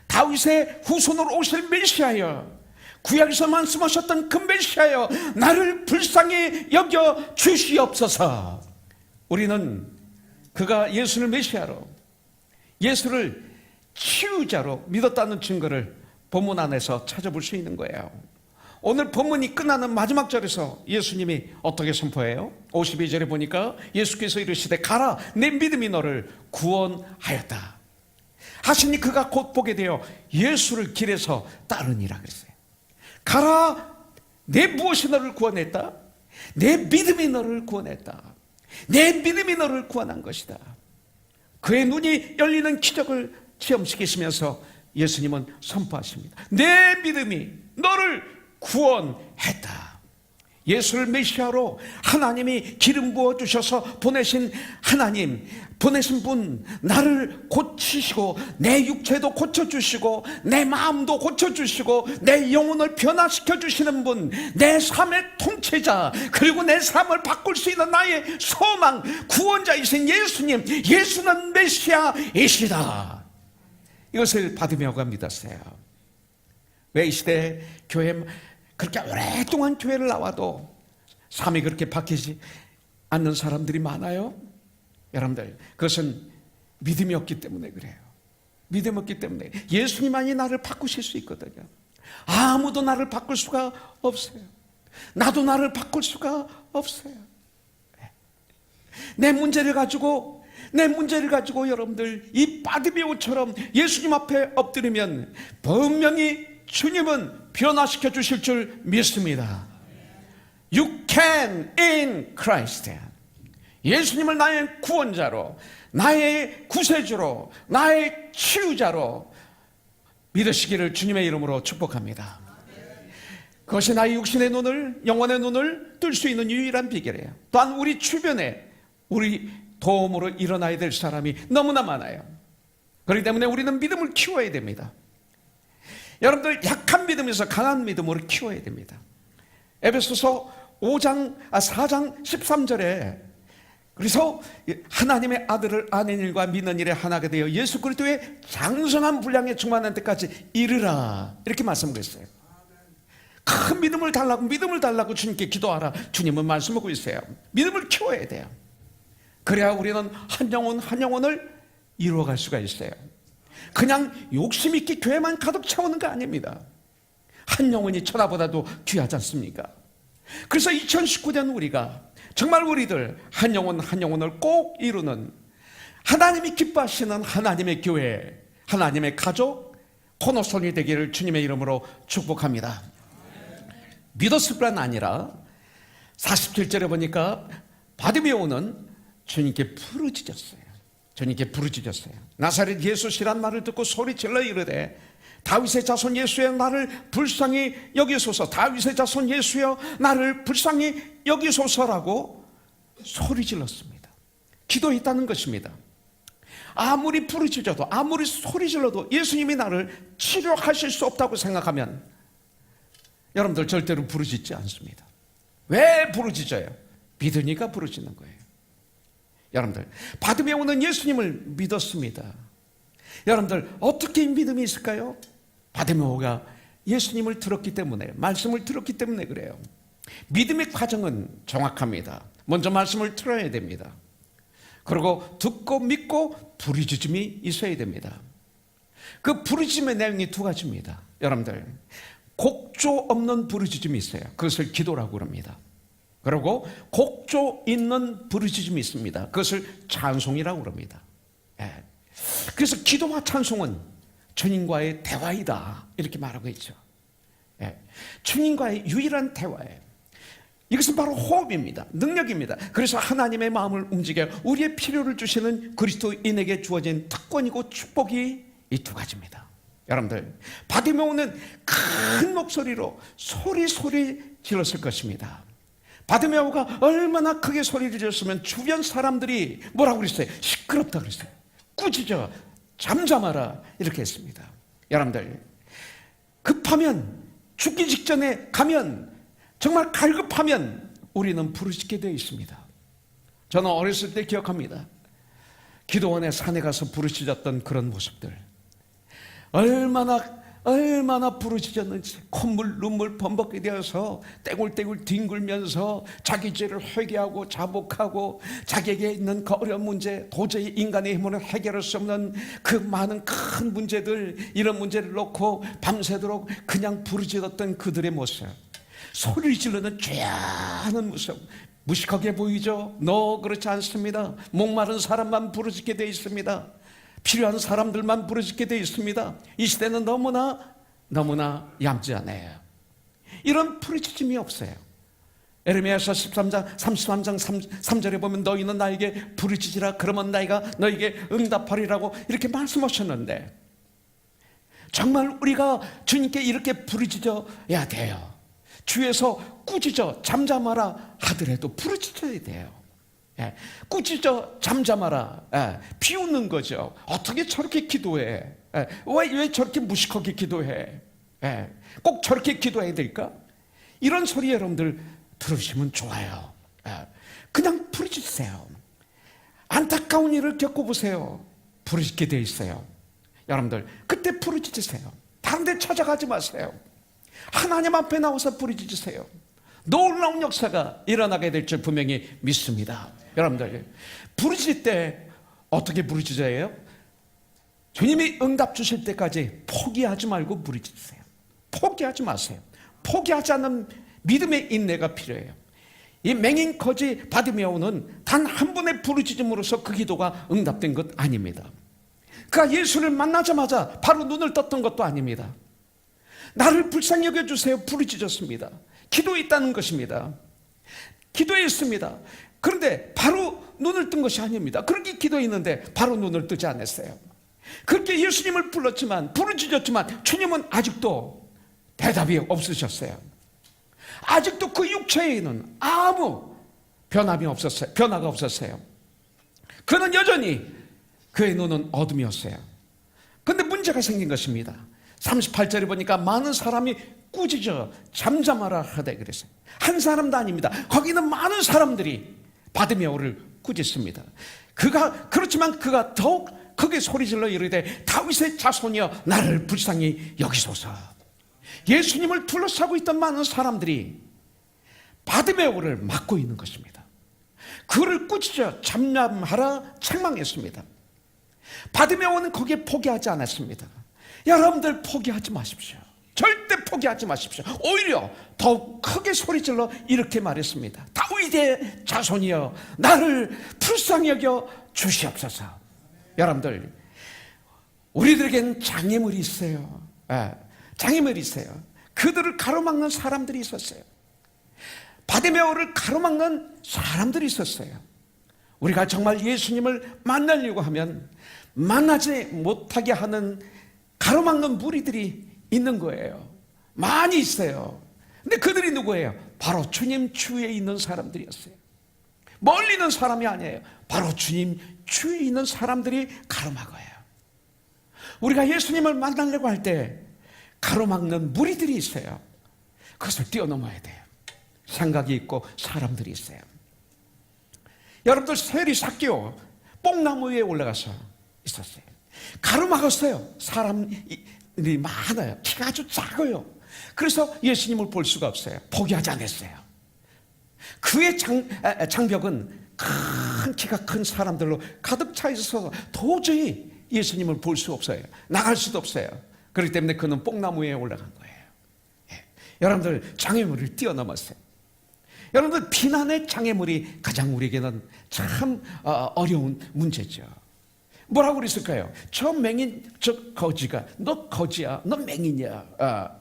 다윗의 후손으로 오실 메시아여, 구약에서 말씀하셨던 그 메시아여, 나를 불쌍히 여겨 주시옵소서. 우리는 그가 예수를 메시아로, 예수를 치유자로 믿었다는 증거를 본문 안에서 찾아볼 수 있는 거예요. 오늘 본문이 끝나는 마지막 절에서 예수님이 어떻게 선포해요? 52절에 보니까 예수께서 이르시되 가라, 내 믿음이 너를 구원하였다 하시니 그가 곧 보게 되어 예수를 길에서 따르니라 그랬어요. 가라, 내 무엇이 너를 구원했다? 내 믿음이 너를 구원했다. 내 믿음이 너를 구원한 것이다. 그의 눈이 열리는 기적을 체험시키시면서 예수님은 선포하십니다. 내 믿음이 너를 구원했다. 예수를 메시아로 하나님이 기름 부어 주셔서 보내신 하나님, 보내신 분, 나를 고치시고 내 육체도 고쳐주시고 내 마음도 고쳐주시고 내 영혼을 변화시켜 주시는 분, 내 삶의 통치자, 그리고 내 삶을 바꿀 수 있는 나의 소망, 구원자이신 예수님, 예수는 메시아이시다. 이것을 바디메오가 믿었어요. 왜 이 시대에 교회 그렇게 오랫동안 교회를 나와도 삶이 그렇게 바뀌지 않는 사람들이 많아요? 여러분들, 그것은 믿음이 없기 때문에 그래요. 믿음이 없기 때문에. 예수님만이 나를 바꾸실 수 있거든요. 아무도 나를 바꿀 수가 없어요. 나도 나를 바꿀 수가 없어요. 내 문제를 가지고 여러분들 이 바디메오처럼 예수님 앞에 엎드리면 분명히 주님은 변화시켜 주실 줄 믿습니다. You can in Christ. 예수님을 나의 구원자로, 나의 구세주로, 나의 치유자로 믿으시기를 주님의 이름으로 축복합니다. 그것이 나의 육신의 눈을, 영혼의 눈을 뜰 수 있는 유일한 비결이에요. 또한 우리 주변에 우리 도움으로 일어나야 될 사람이 너무나 많아요. 그렇기 때문에 우리는 믿음을 키워야 됩니다. 여러분들, 약한 믿음에서 강한 믿음으로 키워야 됩니다. 에베소서 4장 13절에 그래서 하나님의 아들을 아는 일과 믿는 일에 하나가 되어 예수 그리스도의 장성한 분량에 충만한 때까지 이르라, 이렇게 말씀하셨어요. 큰 믿음을 달라고 주님께 기도하라. 주님은 말씀하고 있어요. 믿음을 키워야 돼요. 그래야 우리는 한 영혼을 이루어갈 수가 있어요. 그냥 욕심 있게 교회만 가득 채우는 거 아닙니다. 한 영혼이 천하보다도 귀하지 않습니까? 그래서 2019년 우리가 정말 우리들 한 영혼을 꼭 이루는, 하나님이 기뻐하시는 하나님의 교회, 하나님의 가족, 코너스톤이 되기를 주님의 이름으로 축복합니다. 믿었을 뿐 아니라 47절에 보니까 바디메오는 주님께 부르짖었어요. 나사렛 예수시란 말을 듣고 소리질러 이르되 다윗의 자손 예수여, 나를 불쌍히 여기소서. 다윗의 자손 예수여, 나를 불쌍히 여기소서라고 소리질렀습니다. 기도했다는 것입니다. 아무리 부르짖어도, 아무리 소리질러도 예수님이 나를 치료하실 수 없다고 생각하면 여러분들 절대로 부르짖지 않습니다. 왜 부르짖어요? 믿으니까 부르짖는 거예요. 여러분들, 바디메오는 예수님을 믿었습니다. 여러분들, 어떻게 믿음이 있을까요? 바디메오가 예수님을 들었기 때문에, 말씀을 들었기 때문에 그래요. 믿음의 과정은 정확합니다. 먼저 말씀을 들어야 됩니다. 그리고 듣고 믿고 부르짖음이 있어야 됩니다. 그 부르짖음의 내용이 두 가지입니다. 여러분들, 곡조 없는 부르짖음이 있어요. 그것을 기도라고 합니다. 그리고 곡조 있는 부르짖음이 있습니다. 그것을 찬송이라고 그럽니다. 예. 그래서 기도와 찬송은 주님과의 대화이다 이렇게 말하고 있죠. 예. 주님과의 유일한 대화예요. 이것은 바로 호흡입니다. 능력입니다. 그래서 하나님의 마음을 움직여 우리의 필요를 주시는 그리스도인에게 주어진 특권이고 축복이 이 두 가지입니다. 여러분들, 바디메오는 큰 목소리로 소리 질렀을 것입니다. 바디메오가 얼마나 크게 소리를 질렀으면 주변 사람들이 뭐라고 그랬어요? 시끄럽다 그랬어요. 꾸짖어, 잠잠하라 이렇게 했습니다. 여러분들, 급하면, 죽기 직전에 가면, 정말 갈급하면 우리는 부르짖게 되어 있습니다. 저는 어렸을 때 기억합니다. 기도원에 산에 가서 부르짖었던 그런 모습들, 얼마나 부르짖었는지, 콧물 눈물 범벅이 되어서 떼굴떼굴 뒹굴면서 자기 죄를 회개하고 자복하고 자기에게 있는 그 어려운 문제, 도저히 인간의 힘으로 해결할 수 없는 그 많은 큰 문제들, 이런 문제를 놓고 밤새도록 그냥 부르짖었던 그들의 모습, 소리를 지르는 죄하는 모습, 무식하게 보이죠? 그렇지 않습니다. 목마른 사람만 부르짖게 되어 있습니다. 필요한 사람들만 부르짖게 되어 있습니다. 이 시대는 너무나 얌전해요. 이런 부르짖음이 없어요. 에레미야서 13장 3절에 보면 너희는 나에게 부르짖으라 그러면 내가 너에게 응답하리라고 이렇게 말씀하셨는데, 정말 우리가 주님께 이렇게 부르짖어야 돼요. 주에서 꾸짖어 잠잠하라 하더라도 부르짖어야 돼요. 예, 꾸짖어 잠잠하라. 예, 비웃는 거죠. 어떻게 저렇게 기도해? 예, 왜 저렇게 무식하게 기도해? 예, 꼭 저렇게 기도해야 될까? 이런 소리 여러분들 들으시면 좋아요. 예, 그냥 부르짖으세요. 안타까운 일을 겪어보세요. 부르짖게 돼 있어요. 여러분들, 그때 부르짖으세요. 다른 데 찾아가지 마세요. 하나님 앞에 나와서 부르짖으세요. 놀라운 역사가 일어나게 될 줄 분명히 믿습니다. 여러분들, 부르짖을 때 어떻게 부르짖어야 해요? 주님이 응답 주실 때까지 포기하지 말고 부르짖으세요. 포기하지 마세요. 포기하지 않는 믿음의 인내가 필요해요. 이 맹인 거지 바디메오는 단 한 번의 부르짖음으로써 그 기도가 응답된 것 아닙니다. 그가 예수를 만나자마자 바로 눈을 떴던 것도 아닙니다. 나를 불쌍히 여겨주세요 부르짖었습니다. 기도했다는 것입니다. 기도했습니다. 그런데 바로 눈을 뜬 것이 아닙니다. 그렇게 기도했는데 바로 눈을 뜨지 않았어요. 그렇게 예수님을 불렀지만, 부르짖었지만 주님은 아직도 대답이 없으셨어요. 아직도 그 육체에는 아무 변화가 없었어요. 그는 여전히 그의 눈은 어둠이었어요. 그런데 문제가 생긴 것입니다. 38절에 보니까 많은 사람이 꾸짖어 잠잠하라 하되 그랬어요. 한 사람도 아닙니다. 거기는 많은 사람들이 바디메오를 꾸짖습니다. 그렇지만 그가 더욱 크게 소리질러 이르되 다윗의 자손이여 나를 불쌍히 여기소서. 예수님을 둘러싸고 있던 많은 사람들이 바디메오를 막고 있는 것입니다. 그를 꾸짖어 잠잠하라 책망했습니다. 바디메오는 거기에 포기하지 않았습니다. 여러분들 포기하지 마십시오. 절대 포기하지 마십시오. 오히려 더욱 크게 소리질러 이렇게 말했습니다. 다윗의 자손이여 나를 불쌍히 여겨 주시옵소서. 여러분들, 우리들에겐 장애물이 있어요. 장애물이 있어요. 그들을 가로막는 사람들이 있었어요. 바디메오를 가로막는 사람들이 있었어요. 우리가 정말 예수님을 만나려고 하면 만나지 못하게 하는 가로막는 무리들이 있는 거예요. 많이 있어요. 근데 그들이 누구예요? 바로 주님 주위에 있는 사람들이었어요. 멀리 있는 사람이 아니에요. 바로 주님 주위에 있는 사람들이 가로막아요. 우리가 예수님을 만나려고 할 때 가로막는 무리들이 있어요. 그것을 뛰어넘어야 돼요. 생각이 있고 사람들이 있어요. 여러분들, 세리 삭개오 뽕나무 위에 올라가서 있었어요. 가로막았어요. 사람들이 많아요. 키가 아주 작아요. 그래서 예수님을 볼 수가 없어요. 포기하지 않았어요. 그의 장벽은 큰 키가 큰 사람들로 가득 차 있어서 도저히 예수님을 볼 수 없어요. 나갈 수도 없어요. 그렇기 때문에 그는 뽕나무 위에 올라간 거예요. 예. 여러분들, 장애물을 뛰어넘었어요. 여러분들, 비난의 장애물이 가장 우리에게는 참 어려운 문제죠. 뭐라고 그랬을까요? 저 맹인, 저 거지가, 너 거지야, 너 맹인이야,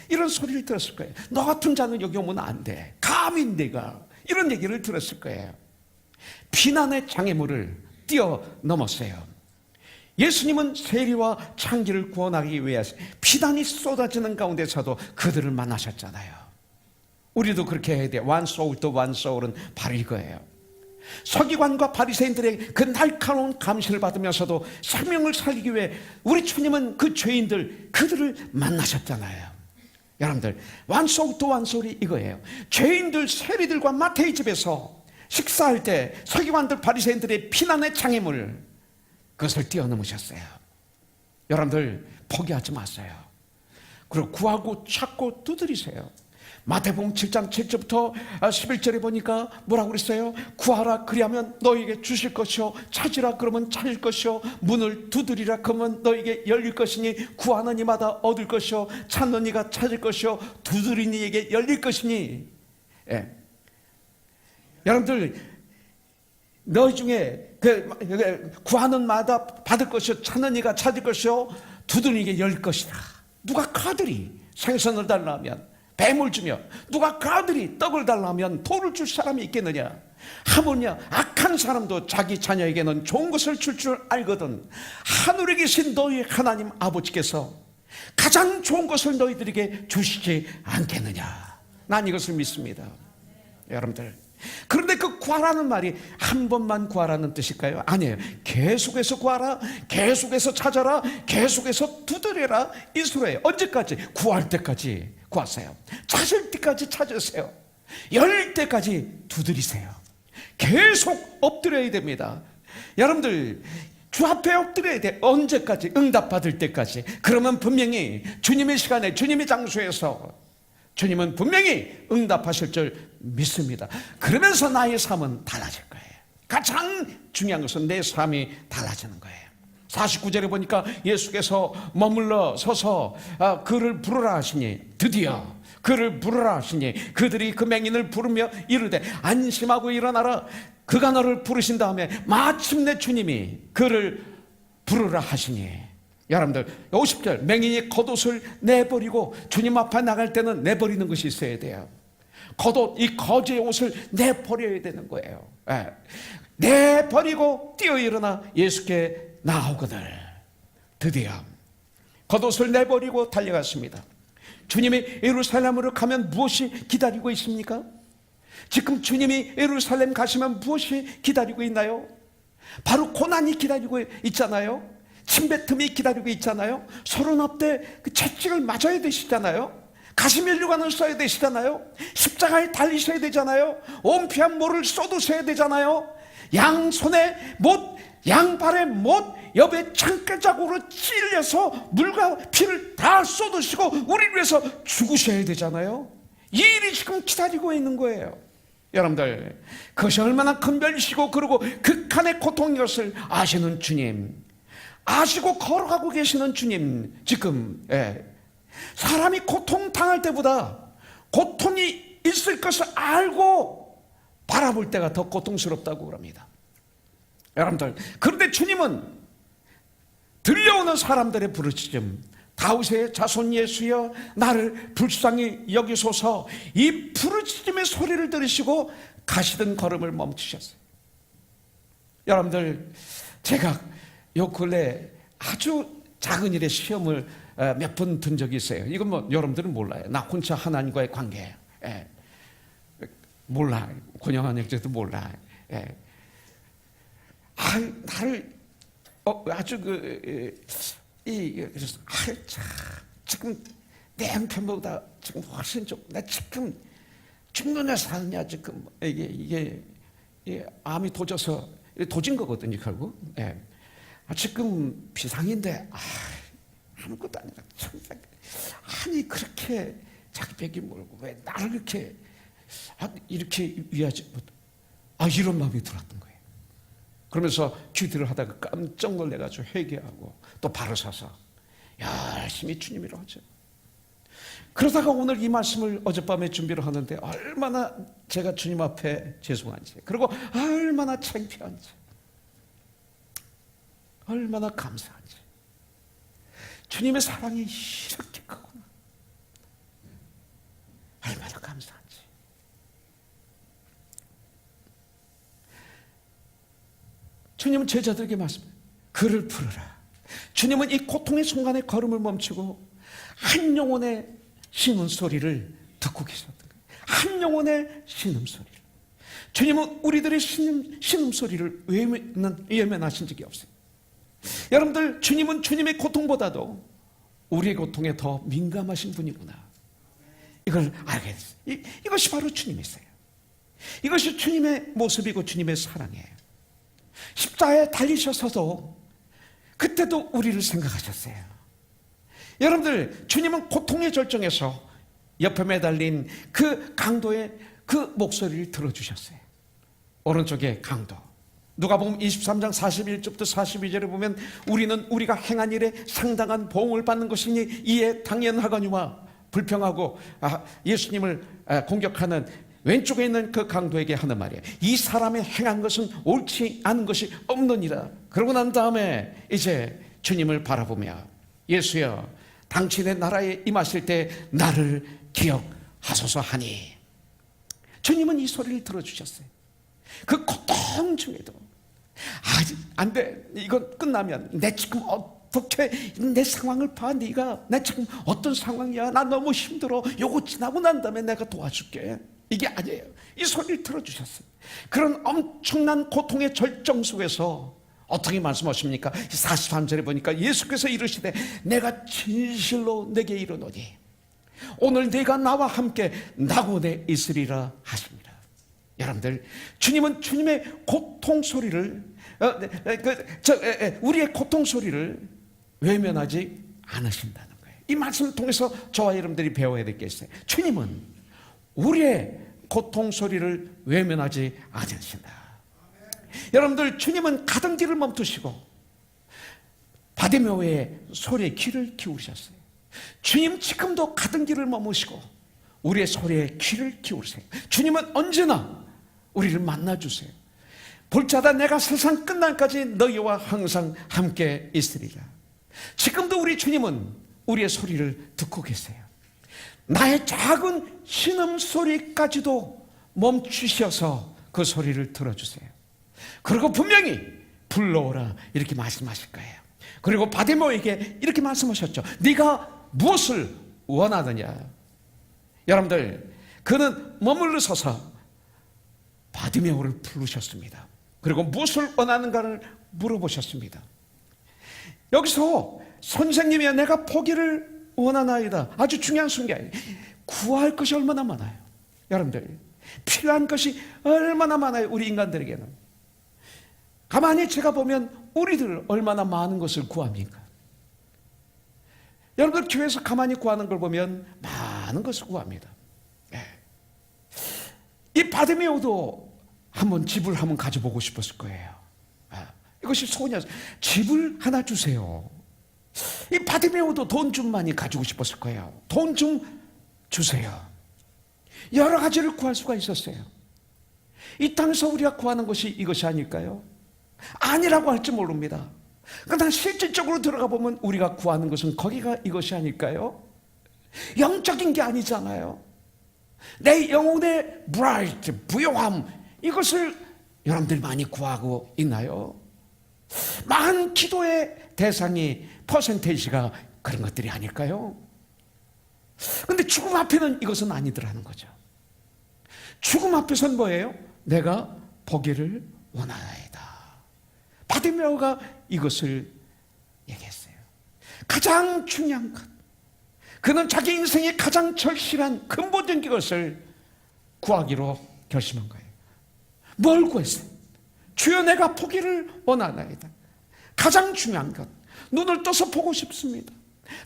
이런 소리를 들었을 거예요. 너 같은 자는 여기 오면 안 돼, 감히 내가, 이런 얘기를 들었을 거예요. 비난의 장애물을 뛰어넘었어요. 예수님은 세리와 창기를 구원하기 위해서 비난이 쏟아지는 가운데서도 그들을 만나셨잖아요. 우리도 그렇게 해야 돼요. One soul to one soul은 바로 이거예요. 서기관과 바리새인들의 그 날카로운 감시를 받으면서도 생명을 살리기 위해 우리 주님은 그 죄인들, 그들을 만나셨잖아요. 여러분들, One soul to one soul이 이거예요. 죄인들, 세리들과 마태의 집에서 식사할 때 서기관들, 바리새인들의 비난의 장애물, 그것을 뛰어넘으셨어요. 여러분들, 포기하지 마세요. 그리고 구하고 찾고 두드리세요. 마태복음 7장 7절부터 11절에 보니까 뭐라고 그랬어요? 구하라 그리하면 너에게 주실 것이요, 찾으라 그러면 찾을 것이요, 문을 두드리라 그러면 너에게 열릴 것이니, 구하는 이마다 얻을 것이요, 찾는 이가 찾을 것이요, 두드리는 이에게 열릴 것이니. 여러분들, 너희 중에 구하는 마다 받을 것이요, 찾는 이가 찾을 것이요, 두드리는 이에게 열릴 것이다. 누가 가들이 생선을 달라면 뱀을 주며, 누가 가들이 떡을 달라면 돌을 줄 사람이 있겠느냐? 하물며 악한 사람도 자기 자녀에게는 좋은 것을 줄 알거든 하늘에 계신 너희 하나님 아버지께서 가장 좋은 것을 너희들에게 주시지 않겠느냐? 난 이것을 믿습니다. 여러분들, 그런데 그 구하라는 말이 한 번만 구하라는 뜻일까요? 아니에요. 계속해서 구하라, 계속해서 찾아라, 계속해서 두드려라, 이 소리예요. 언제까지? 구할 때까지 구하세요. 찾을 때까지 찾으세요. 열릴 때까지 두드리세요. 계속 엎드려야 됩니다. 여러분들, 주 앞에 엎드려야 돼. 언제까지? 응답받을 때까지. 그러면 분명히 주님의 시간에, 주님의 장소에서 주님은 분명히 응답하실 줄 믿습니다. 그러면서 나의 삶은 달라질 거예요. 가장 중요한 것은 내 삶이 달라지는 거예요. 49절에 보니까 예수께서 머물러 서서 그를 부르라 하시니, 드디어 그를 부르라 하시니 그들이 그 맹인을 부르며 이르되 안심하고 일어나라, 그가 너를 부르신 다음에 마침내 주님이 그를 부르라 하시니. 여러분들, 50절, 맹인이 겉옷을 내버리고, 주님 앞에 나갈 때는 내버리는 것이 있어야 돼요. 겉옷, 이 거지의 옷을 내버려야 되는 거예요. 내버리고 뛰어 일어나 예수께 나오거늘. 드디어 겉옷을 내버리고 달려갔습니다. 주님이 예루살렘으로 가면 무엇이 기다리고 있습니까? 지금 주님이 예루살렘 가시면 무엇이 기다리고 있나요? 바로 고난이 기다리고 있잖아요. 침뱉음이 기다리고 있잖아요. 서른 앞때 그 채찍을 맞아야 되시잖아요. 가시면류관을 써야 되시잖아요. 십자가에 달리셔야 되잖아요. 온피한 모를 쏟으셔야 되잖아요. 양손에 못, 양발에 못, 옆에 창가자국으로 찔려서 물과 피를 다 쏟으시고 우리를 위해서 죽으셔야 되잖아요. 이 일이 지금 기다리고 있는 거예요. 여러분들, 그것이 얼마나 큰 별이시고 그리고 극한의 고통인 것을 아시는 주님, 아시고 걸어가고 계시는 주님, 지금 사람이 고통당할 때보다 고통이 있을 것을 알고 바라볼 때가 더 고통스럽다고 그럽니다. 여러분들, 그런데 주님은 들려오는 사람들의 부르짖음, 다윗의 자손 예수여 나를 불쌍히 여기소서, 이 부르짖음의 소리를 들으시고 가시던 걸음을 멈추셨어요. 여러분들, 제가 요 근래 아주 작은 일에 시험을 몇 번 든 적이 있어요. 이건 뭐 여러분들은 몰라요. 나 혼자 하나님과의 관계, 몰라. 권영한 형제도 몰라. 나를 아주 지금 내 형편보다 지금 훨씬 좀, 나 지금 중년에 사느냐, 지금 이게 암이 도져서 도진 거거든요, 결국. 지금 비상인데 아무것도 아니라 참, 아니 그렇게 자기 배기 몰고 왜 나를 이렇게 위하지 못, 이런 마음이 들었던 거예요. 그러면서 기도를 하다가 깜짝 놀래가지고 회개하고 또 바로 서서 열심히 주님이로 하죠. 그러다가 오늘 이 말씀을 어젯밤에 준비를 하는데 얼마나 제가 주님 앞에 죄송한지, 그리고 얼마나 창피한지, 얼마나 감사한지. 주님의 사랑이 이렇게 크구나. 얼마나 감사한지. 주님은 제자들에게 말씀해요. 그를 부르라. 주님은 이 고통의 순간에 걸음을 멈추고 한 영혼의 신음소리를 듣고 계셨던 거예요. 한 영혼의 신음소리를. 주님은 우리들의 신음소리를 외면하신 적이 없어요. 여러분들, 주님은 주님의 고통보다도 우리의 고통에 더 민감하신 분이구나, 이걸 알게 됐어요. 이것이 바로 주님이세요. 이것이 주님의 모습이고 주님의 사랑이에요. 십자가에 달리셔서도 그때도 우리를 생각하셨어요. 여러분들, 주님은 고통의 절정에서 옆에 매달린 그 강도의 그 목소리를 들어주셨어요. 오른쪽에 강도. 누가복음 23장 41절부터 42절에 보면 우리는 우리가 행한 일에 상당한 보응을 받는 것이니 이에 당연하거니와 불평하고 예수님을 공격하는 왼쪽에 있는 그 강도에게 하는 말이에요. 이 사람의 행한 것은 옳지 않은 것이 없느니라. 그러고 난 다음에 이제 주님을 바라보며 예수여, 당신의 나라에 임하실 때 나를 기억하소서 하니, 주님은 이 소리를 들어주셨어요. 그 고통 중에도 안 돼, 이건 끝나면 내 지금 어떻게 내 상황을 봐, 네가 내 지금 어떤 상황이야, 나 너무 힘들어, 요거 지나고 난 다음에 내가 도와줄게, 이게 아니에요. 이 소리를 들어주셨어요. 그런 엄청난 고통의 절정 속에서 어떻게 말씀하십니까? 43절에 보니까 예수께서 이르시되 내가 진실로 내게 이르노니 오늘 네가 나와 함께 낙원에 있으리라 하십니다. 여러분들, 주님은 주님의 고통 소리를 우리의 고통 소리를 외면하지 않으신다는 거예요. 이 말씀을 통해서 저와 여러분들이 배워야 될 게 있어요. 주님은 우리의 고통 소리를 외면하지 않으신다. 여러분들, 주님은 가던 길을 멈추시고 바디메오의 소리에 귀를 기울이셨어요. 주님 지금도 가던 길을 머무시고 우리의 소리에 귀를 기울이세요. 주님은 언제나 우리를 만나주세요. 볼자다 내가 세상 끝날까지 너희와 항상 함께 있으리라. 지금도 우리 주님은 우리의 소리를 듣고 계세요. 나의 작은 신음소리까지도 멈추셔서 그 소리를 들어주세요. 그리고 분명히 불러오라 이렇게 말씀하실 거예요. 그리고 바디메오에게 이렇게 말씀하셨죠. 네가 무엇을 원하느냐. 여러분들, 그는 머물러 서서 바디메오를 부르셨습니다. 그리고 무엇을 원하는가를 물어보셨습니다. 여기서 선생님이야 내가 포기를 원하나이다, 아주 중요한 순간이에요. 구할 것이 얼마나 많아요. 여러분들, 필요한 것이 얼마나 많아요. 우리 인간들에게는. 가만히 제가 보면 우리들 얼마나 많은 것을 구합니까? 여러분들 교회에서 가만히 구하는 걸 보면 많은 것을 구합니다. 이 바디메오도 한번 집을 한번 가져보고 싶었을 거예요. 이것이 소원이었어요. 집을 하나 주세요. 이 바디메오도 돈 좀 많이 가지고 싶었을 거예요. 돈 좀 주세요. 여러 가지를 구할 수가 있었어요. 이 땅에서 우리가 구하는 것이 이것이 아닐까요? 아니라고 할지 모릅니다. 그러나 실질적으로 들어가 보면 우리가 구하는 것은 거기가 이것이 아닐까요? 영적인 게 아니잖아요. 내 영혼의 브라이트, 부요함, 이것을 여러분들이 많이 구하고 있나요? 많은 기도의 대상이 퍼센테이지가 그런 것들이 아닐까요? 그런데 죽음 앞에는 이것은 아니더라는 거죠. 죽음 앞에서는 뭐예요? 내가 보기를 원하나이다. 바디메오가 이것을 얘기했어요. 가장 중요한 것, 그는 자기 인생의 가장 절실한 근본적인 것을 구하기로 결심한 거예요. 뭘 구했어요? 주여 내가 보기를 원하나이다. 가장 중요한 것, 눈을 떠서 보고 싶습니다.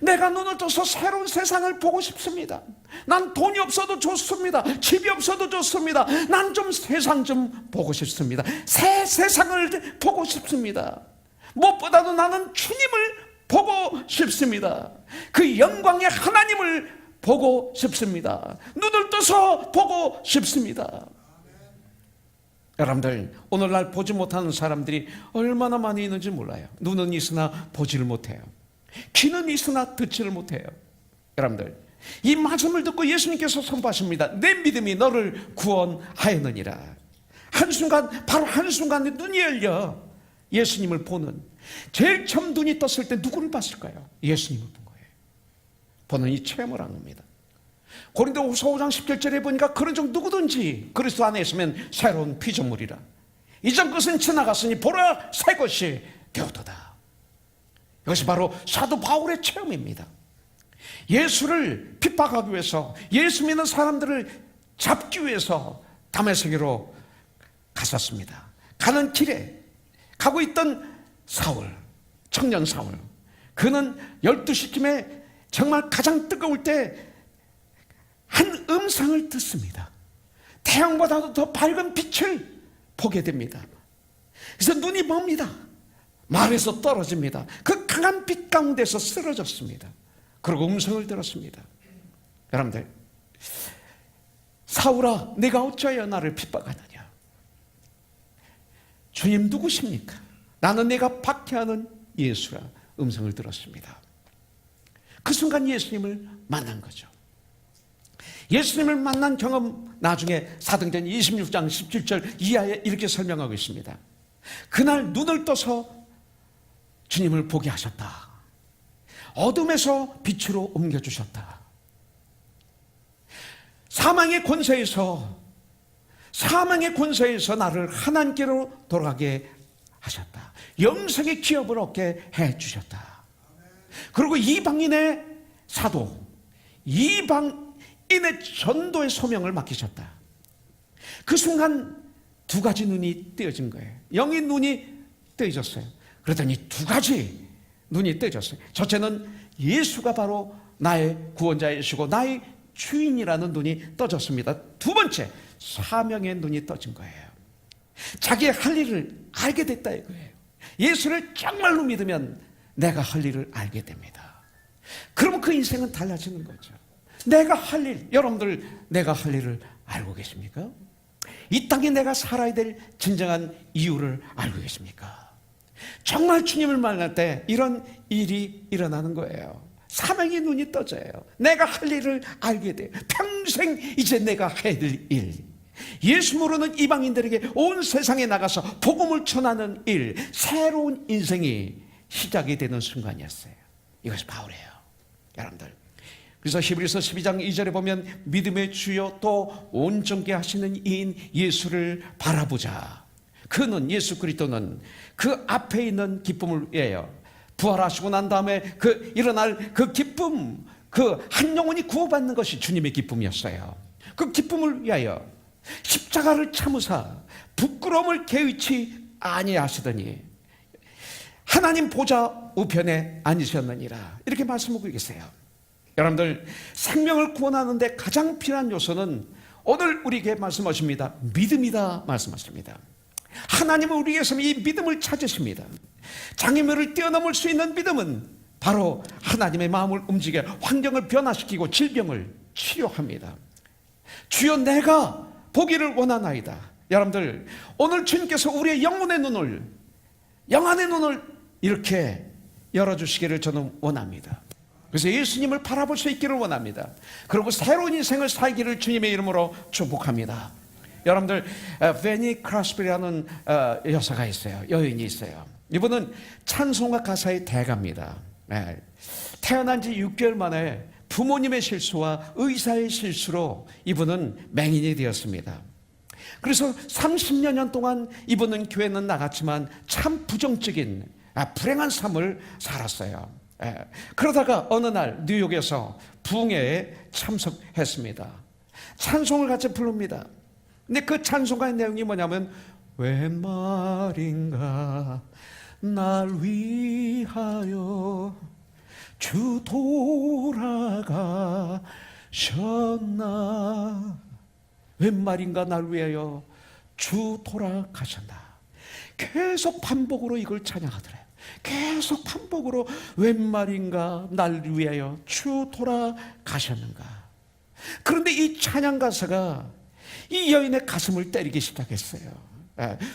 내가 눈을 떠서 새로운 세상을 보고 싶습니다. 난 돈이 없어도 좋습니다. 집이 없어도 좋습니다. 난 좀 세상 좀 보고 싶습니다. 새 세상을 보고 싶습니다. 무엇보다도 나는 주님을 보고 싶습니다. 그 영광의 하나님을 보고 싶습니다. 눈을 떠서 보고 싶습니다. 여러분들, 오늘날 보지 못하는 사람들이 얼마나 많이 있는지 몰라요. 눈은 있으나 보지를 못해요. 귀는 있으나 듣지를 못해요. 여러분들, 이 말씀을 듣고 예수님께서 선포하십니다. 내 믿음이 너를 구원하였느니라. 한순간, 바로 한순간에 눈이 열려 예수님을 보는, 제일 처음 눈이 떴을 때 누구를 봤을까요? 예수님을 본 거예요. 보는 이 체험을 한 겁니다. 고린도후서 5장 17절에 보니까 그런즉 누구든지 그리스도 안에 있으면 새로운 피조물이라. 이전 것은 지나갔으니 보라 새 것이 되었도다. 이것이 바로 사도 바울의 체험입니다. 예수를 핍박하기 위해서, 예수 믿는 사람들을 잡기 위해서 다메섹으로 갔었습니다. 가는 길에 가고 있던 사울, 청년 사울, 그는 12시쯤에 정말 가장 뜨거울 때 한 음성을 듣습니다. 태양보다도 더 밝은 빛을 보게 됩니다. 그래서 눈이 멉니다. 말에서 떨어집니다. 그 강한 빛 가운데서 쓰러졌습니다. 그리고 음성을 들었습니다. 여러분들, 사울아 내가 어찌하여 나를 핍박하느냐. 주님 누구십니까? 나는 내가 박해하는 예수라 음성을 들었습니다. 그 순간 예수님을 만난 거죠. 예수님을 만난 경험, 나중에 사도행전 26장 17절 이하에 이렇게 설명하고 있습니다. 그날 눈을 떠서 주님을 보게 하셨다. 어둠에서 빛으로 옮겨주셨다. 사망의 권세에서 나를 하나님께로 돌아가게 하셨다. 영생의 기업을 얻게 해주셨다. 그리고 이방인의 사도, 이방인의 전도의 소명을 맡기셨다. 그 순간 두 가지 눈이 떼어진 거예요. 영의 눈이 떼어졌어요. 그러더니 두 가지 눈이 떼어졌어요. 첫째는 예수가 바로 나의 구원자이시고 나의 주인이라는 눈이 떠졌습니다. 두 번째, 사명의 눈이 떠진 거예요. 자기의 할 일을 알게 됐다 이거예요. 예수를 정말로 믿으면 내가 할 일을 알게 됩니다. 그러면 그 인생은 달라지는 거죠. 내가 할 일, 여러분들 내가 할 일을 알고 계십니까? 이 땅에 내가 살아야 될 진정한 이유를 알고 계십니까? 정말 주님을 만날 때 이런 일이 일어나는 거예요. 사명의 눈이 떠져요. 내가 할 일을 알게 돼요. 평생 이제 내가 해야 될 일, 예수 모르는 이방인들에게 온 세상에 나가서 복음을 전하는 일, 새로운 인생이 시작이 되는 순간이었어요. 이것이 바울이에요. 여러분들, 그래서 히브리서 12장 2절에 보면 믿음의 주요 또 온전케 하시는 이인 예수를 바라보자. 그는, 예수 그리스도는 그 앞에 있는 기쁨을 위하여 부활하시고 난 다음에 그 일어날 그 기쁨, 그 한 영혼이 구원받는 것이 주님의 기쁨이었어요. 그 기쁨을 위하여 십자가를 참으사 부끄러움을 개의치 아니하시더니 하나님 보좌 우편에 앉으셨느니라. 이렇게 말씀하고 계세요. 여러분들, 생명을 구원하는 데 가장 필요한 요소는 오늘 우리에게 말씀하십니다. 믿음이다 말씀하십니다. 하나님은 우리에게서 이 믿음을 찾으십니다. 장애물을 뛰어넘을 수 있는 믿음은 바로 하나님의 마음을 움직여 환경을 변화시키고 질병을 치료합니다. 주여 내가 보기를 원하나이다. 여러분들, 오늘 주님께서 우리의 영혼의 눈을, 영안의 눈을 이렇게 열어주시기를 저는 원합니다. 그래서 예수님을 바라볼 수 있기를 원합니다. 그리고 새로운 인생을 살기를 주님의 이름으로 축복합니다. 여러분들, 페니 크라스비라는 여사가 있어요. 여인이 있어요. 이분은 찬송가 가사의 대가입니다. 태어난 지 6개월 만에 부모님의 실수와 의사의 실수로 이분은 맹인이 되었습니다. 그래서 30여 년 동안 이분은 교회는 나갔지만 참 부정적인 불행한 삶을 살았어요. 그러다가 어느 날 뉴욕에서 부흥회에 참석했습니다. 찬송을 같이 부릅니다. 근데 그 찬송가의 내용이 뭐냐면, 웬 말인가 날 위하여 주 돌아가셨나. 웬 말인가 날 위하여 주 돌아가셨나. 계속 반복으로 이걸 찬양하더래요. 계속 반복으로 웬 말인가 날 위하여 주 돌아가셨는가. 그런데 이 찬양 가사가 이 여인의 가슴을 때리기 시작했어요.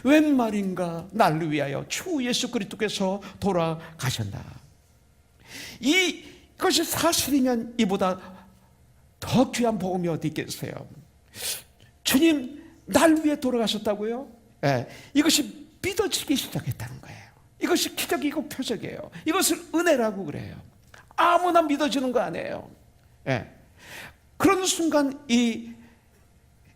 웬 말인가 날 위하여 주 예수 그리스도께서 돌아가셨나. 이것이 사실이면 이보다 더 귀한 복음이 어디 있겠어요. 주님 날 위해 돌아가셨다고요? 이것이 믿어지기 시작했다는 거예요. 이것이 기적이고 표적이에요. 이것을 은혜라고 그래요. 아무나 믿어지는 거 아니에요. 그런 순간 이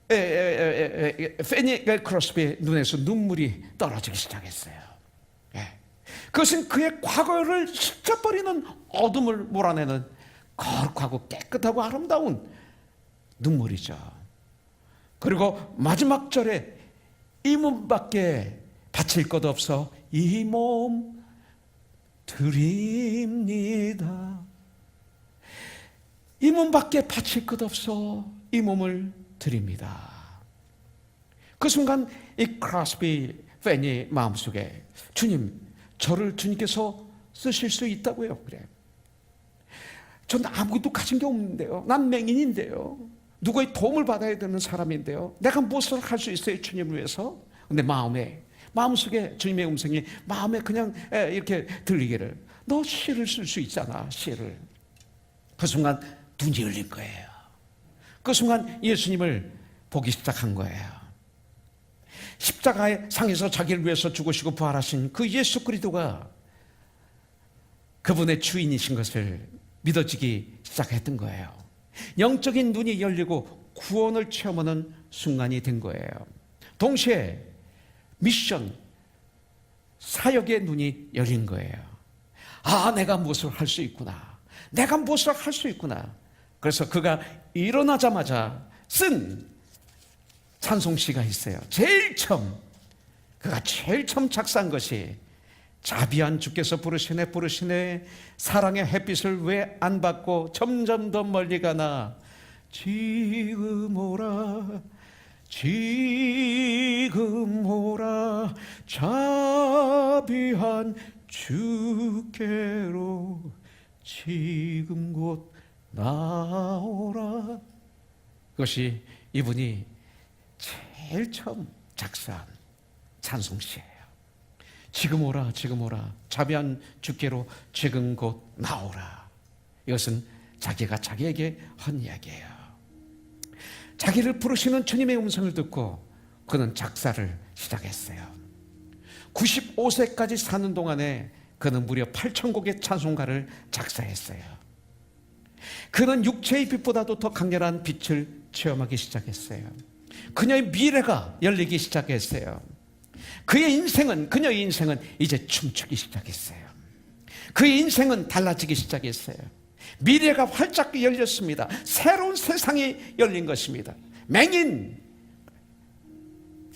페니 크로스비의 눈에서 눈물이 떨어지기 시작했어요. 그것은 그의 과거를 씻어버리는 어둠을 몰아내는 거룩하고 깨끗하고 아름다운 눈물이죠. 그리고 마지막 절에 이 몸밖에 바칠 것 없어 이 몸 드립니다. 이 몸밖에 바칠 것 없어 이 몸을 드립니다. 그 순간 이 크로스비 페니 마음속에 주님, 저를 주님께서 쓰실 수 있다고요? 그래. 전 아무것도 가진 게 없는데요. 난 맹인인데요. 누구의 도움을 받아야 되는 사람인데요. 내가 무엇을 할 수 있어요, 주님을 위해서? 근데 마음속에 주님의 음성이 마음에 그냥 이렇게 들리기를, 너 시를 쓸 수 있잖아, 시를. 그 순간 눈이 열린 거예요. 그 순간 예수님을 보기 시작한 거예요. 십자가의 상에서 자기를 위해서 죽으시고 부활하신 그 예수 그리스도가 그분의 주인이신 것을 믿어지기 시작했던 거예요. 영적인 눈이 열리고 구원을 체험하는 순간이 된 거예요. 동시에 미션, 사역의 눈이 열린 거예요. 아, 내가 무엇을 할 수 있구나. 내가 무엇을 할 수 있구나. 그래서 그가 일어나자마자 쓴 찬송시가 있어요. 그가 제일 처음 작사한 것이 자비한 주께서 부르시네 사랑의 햇빛을 왜 안 받고 점점 더 멀리 가나. 지금 오라 자비한 주께로 지금 곧 나오라. 그것이 이분이 제일 처음 작사한 찬송시예요. 지금 오라 자비한 주께로 지금 곧 나오라. 이것은 자기가 자기에게 한 이야기예요. 자기를 부르시는 주님의 음성을 듣고 그는 작사를 시작했어요. 95세까지 사는 동안에 그는 무려 8,000곡의 찬송가를 작사했어요. 그는 육체의 빛보다도 더 강렬한 빛을 체험하기 시작했어요. 그녀의 미래가 열리기 시작했어요. 그녀의 인생은 이제 춤추기 시작했어요. 그의 인생은 달라지기 시작했어요. 미래가 활짝 열렸습니다. 새로운 세상이 열린 것입니다. 맹인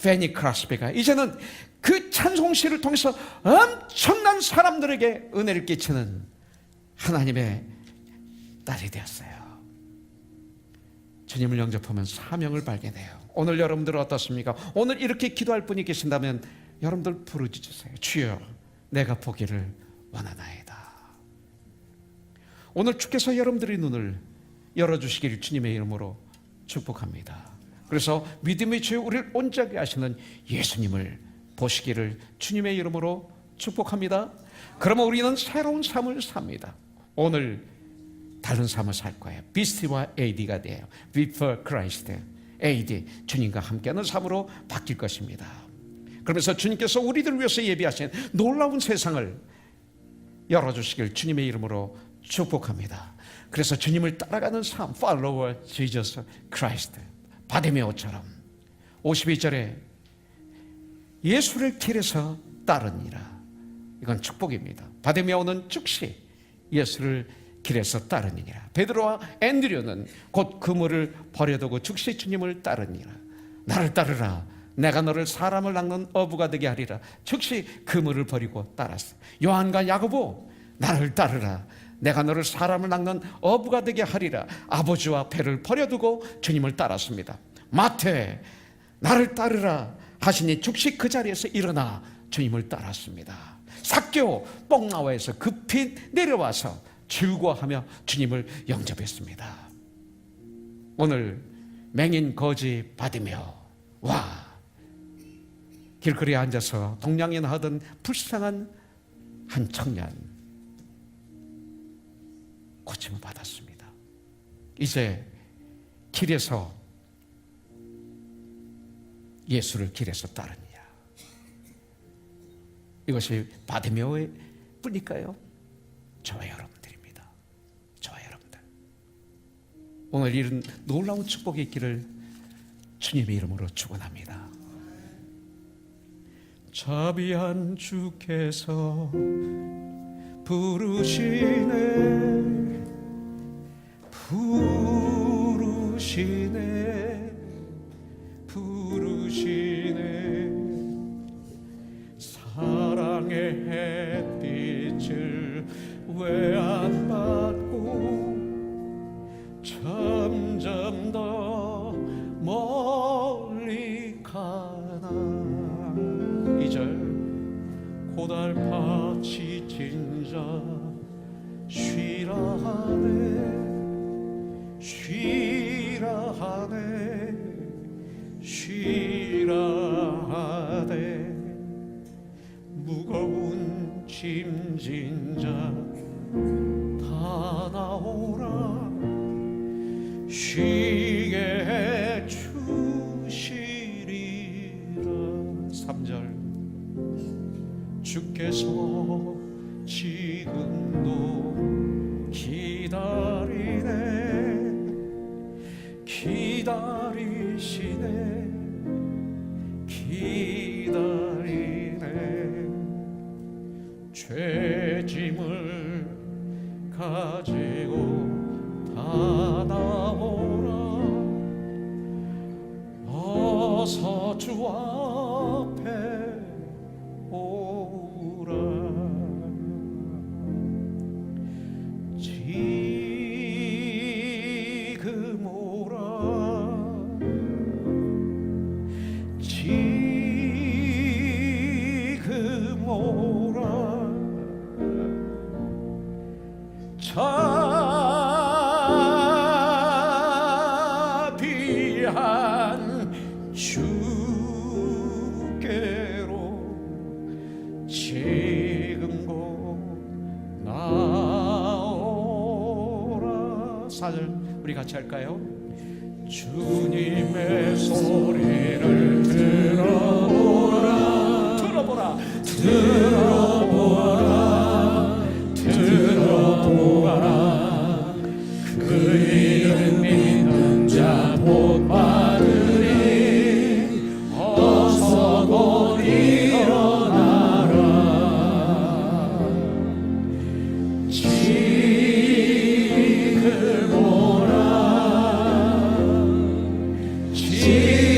페니 크로스비가 이제는 그 찬송시를 통해서 엄청난 사람들에게 은혜를 끼치는 하나님의 딸이 되었어요. 주님을 영접하면 사명을 발견해요. 오늘 여러분들은 어떻습니까? 오늘 이렇게 기도할 분이 계신다면 여러분들 부르짖으세요. 주여, 내가 보기를 원하나이다. 오늘 주께서 여러분들의 눈을 열어주시기를 주님의 이름으로 축복합니다. 그래서 믿음의 주여 우리를 온전하게 하시는 예수님을 보시기를 주님의 이름으로 축복합니다. 그러면 우리는 새로운 삶을 삽니다. 오늘 다른 삶을 살 거예요. BC와 AD가 돼요. Before Christ, AD, 주님과 함께하는 삶으로 바뀔 것입니다. 그러면서 주님께서 우리들을 위해서 예비하신 놀라운 세상을 열어주시길 주님의 이름으로 축복합니다. 그래서 주님을 따라가는 삶, Follower Jesus Christ, 바디메오처럼 52절에 예수를 길에서 따르니라. 이건 축복입니다. 바디메오는 즉시 예수를 길에서 따르니라. 베드로와 앤드류는 곧 그물을 버려두고 즉시 주님을 따르니라. 나를 따르라. 내가 너를 사람을 낚는 어부가 되게 하리라. 즉시 그물을 버리고 따랐어. 요한과 야고보, 나를 따르라. 내가 너를 사람을 낚는 어부가 되게 하리라. 아버지와 배를 버려두고 주님을 따랐습니다. 마태, 나를 따르라 하시니 즉시 그 자리에서 일어나 주님을 따랐습니다. 삭개오 뽕나와에서 급히 내려와서 즐거워하며 주님을 영접했습니다. 오늘 맹인 거지 받으며 와 길거리에 앉아서 동양인 하던 불쌍한 한 청년 고침을 받았습니다. 이제 길에서 예수를 길에서 따르느냐, 이것이 바디메오의 뿐일까요? 저와 여러분들입니다. 저와 여러분들, 오늘 이런 놀라운 축복이 있기를 주님의 이름으로 축원합니다. 자비한 주께서 부르시네, 부르시네, 부르시네. 사랑의 햇빛을 왜 안 받고 점점 더 멀리 가나. 2절 고달파 지친 자 쉬라 하네, 쉬라 하네, 쉬라 하네. 무거운 짐진 자 다 나오라, 쉬게 해주시리라. 3절 주께서 지금도 기다리네, 기다리시네, 기다리네. 죄짐을 가지고 다 나오라, 어서 주 앞에 오라. 지금 오라, 지금 오라. 자비한 주께로 지금 곧 나오라. 4절 우리 같이 할까요? 주님의 소리를 들어보라, 들어보라, 들어보라, 들어보라. 그 이름 믿는 자 복 받으리, 어서 곧 일어나라. 지금 오라, 지금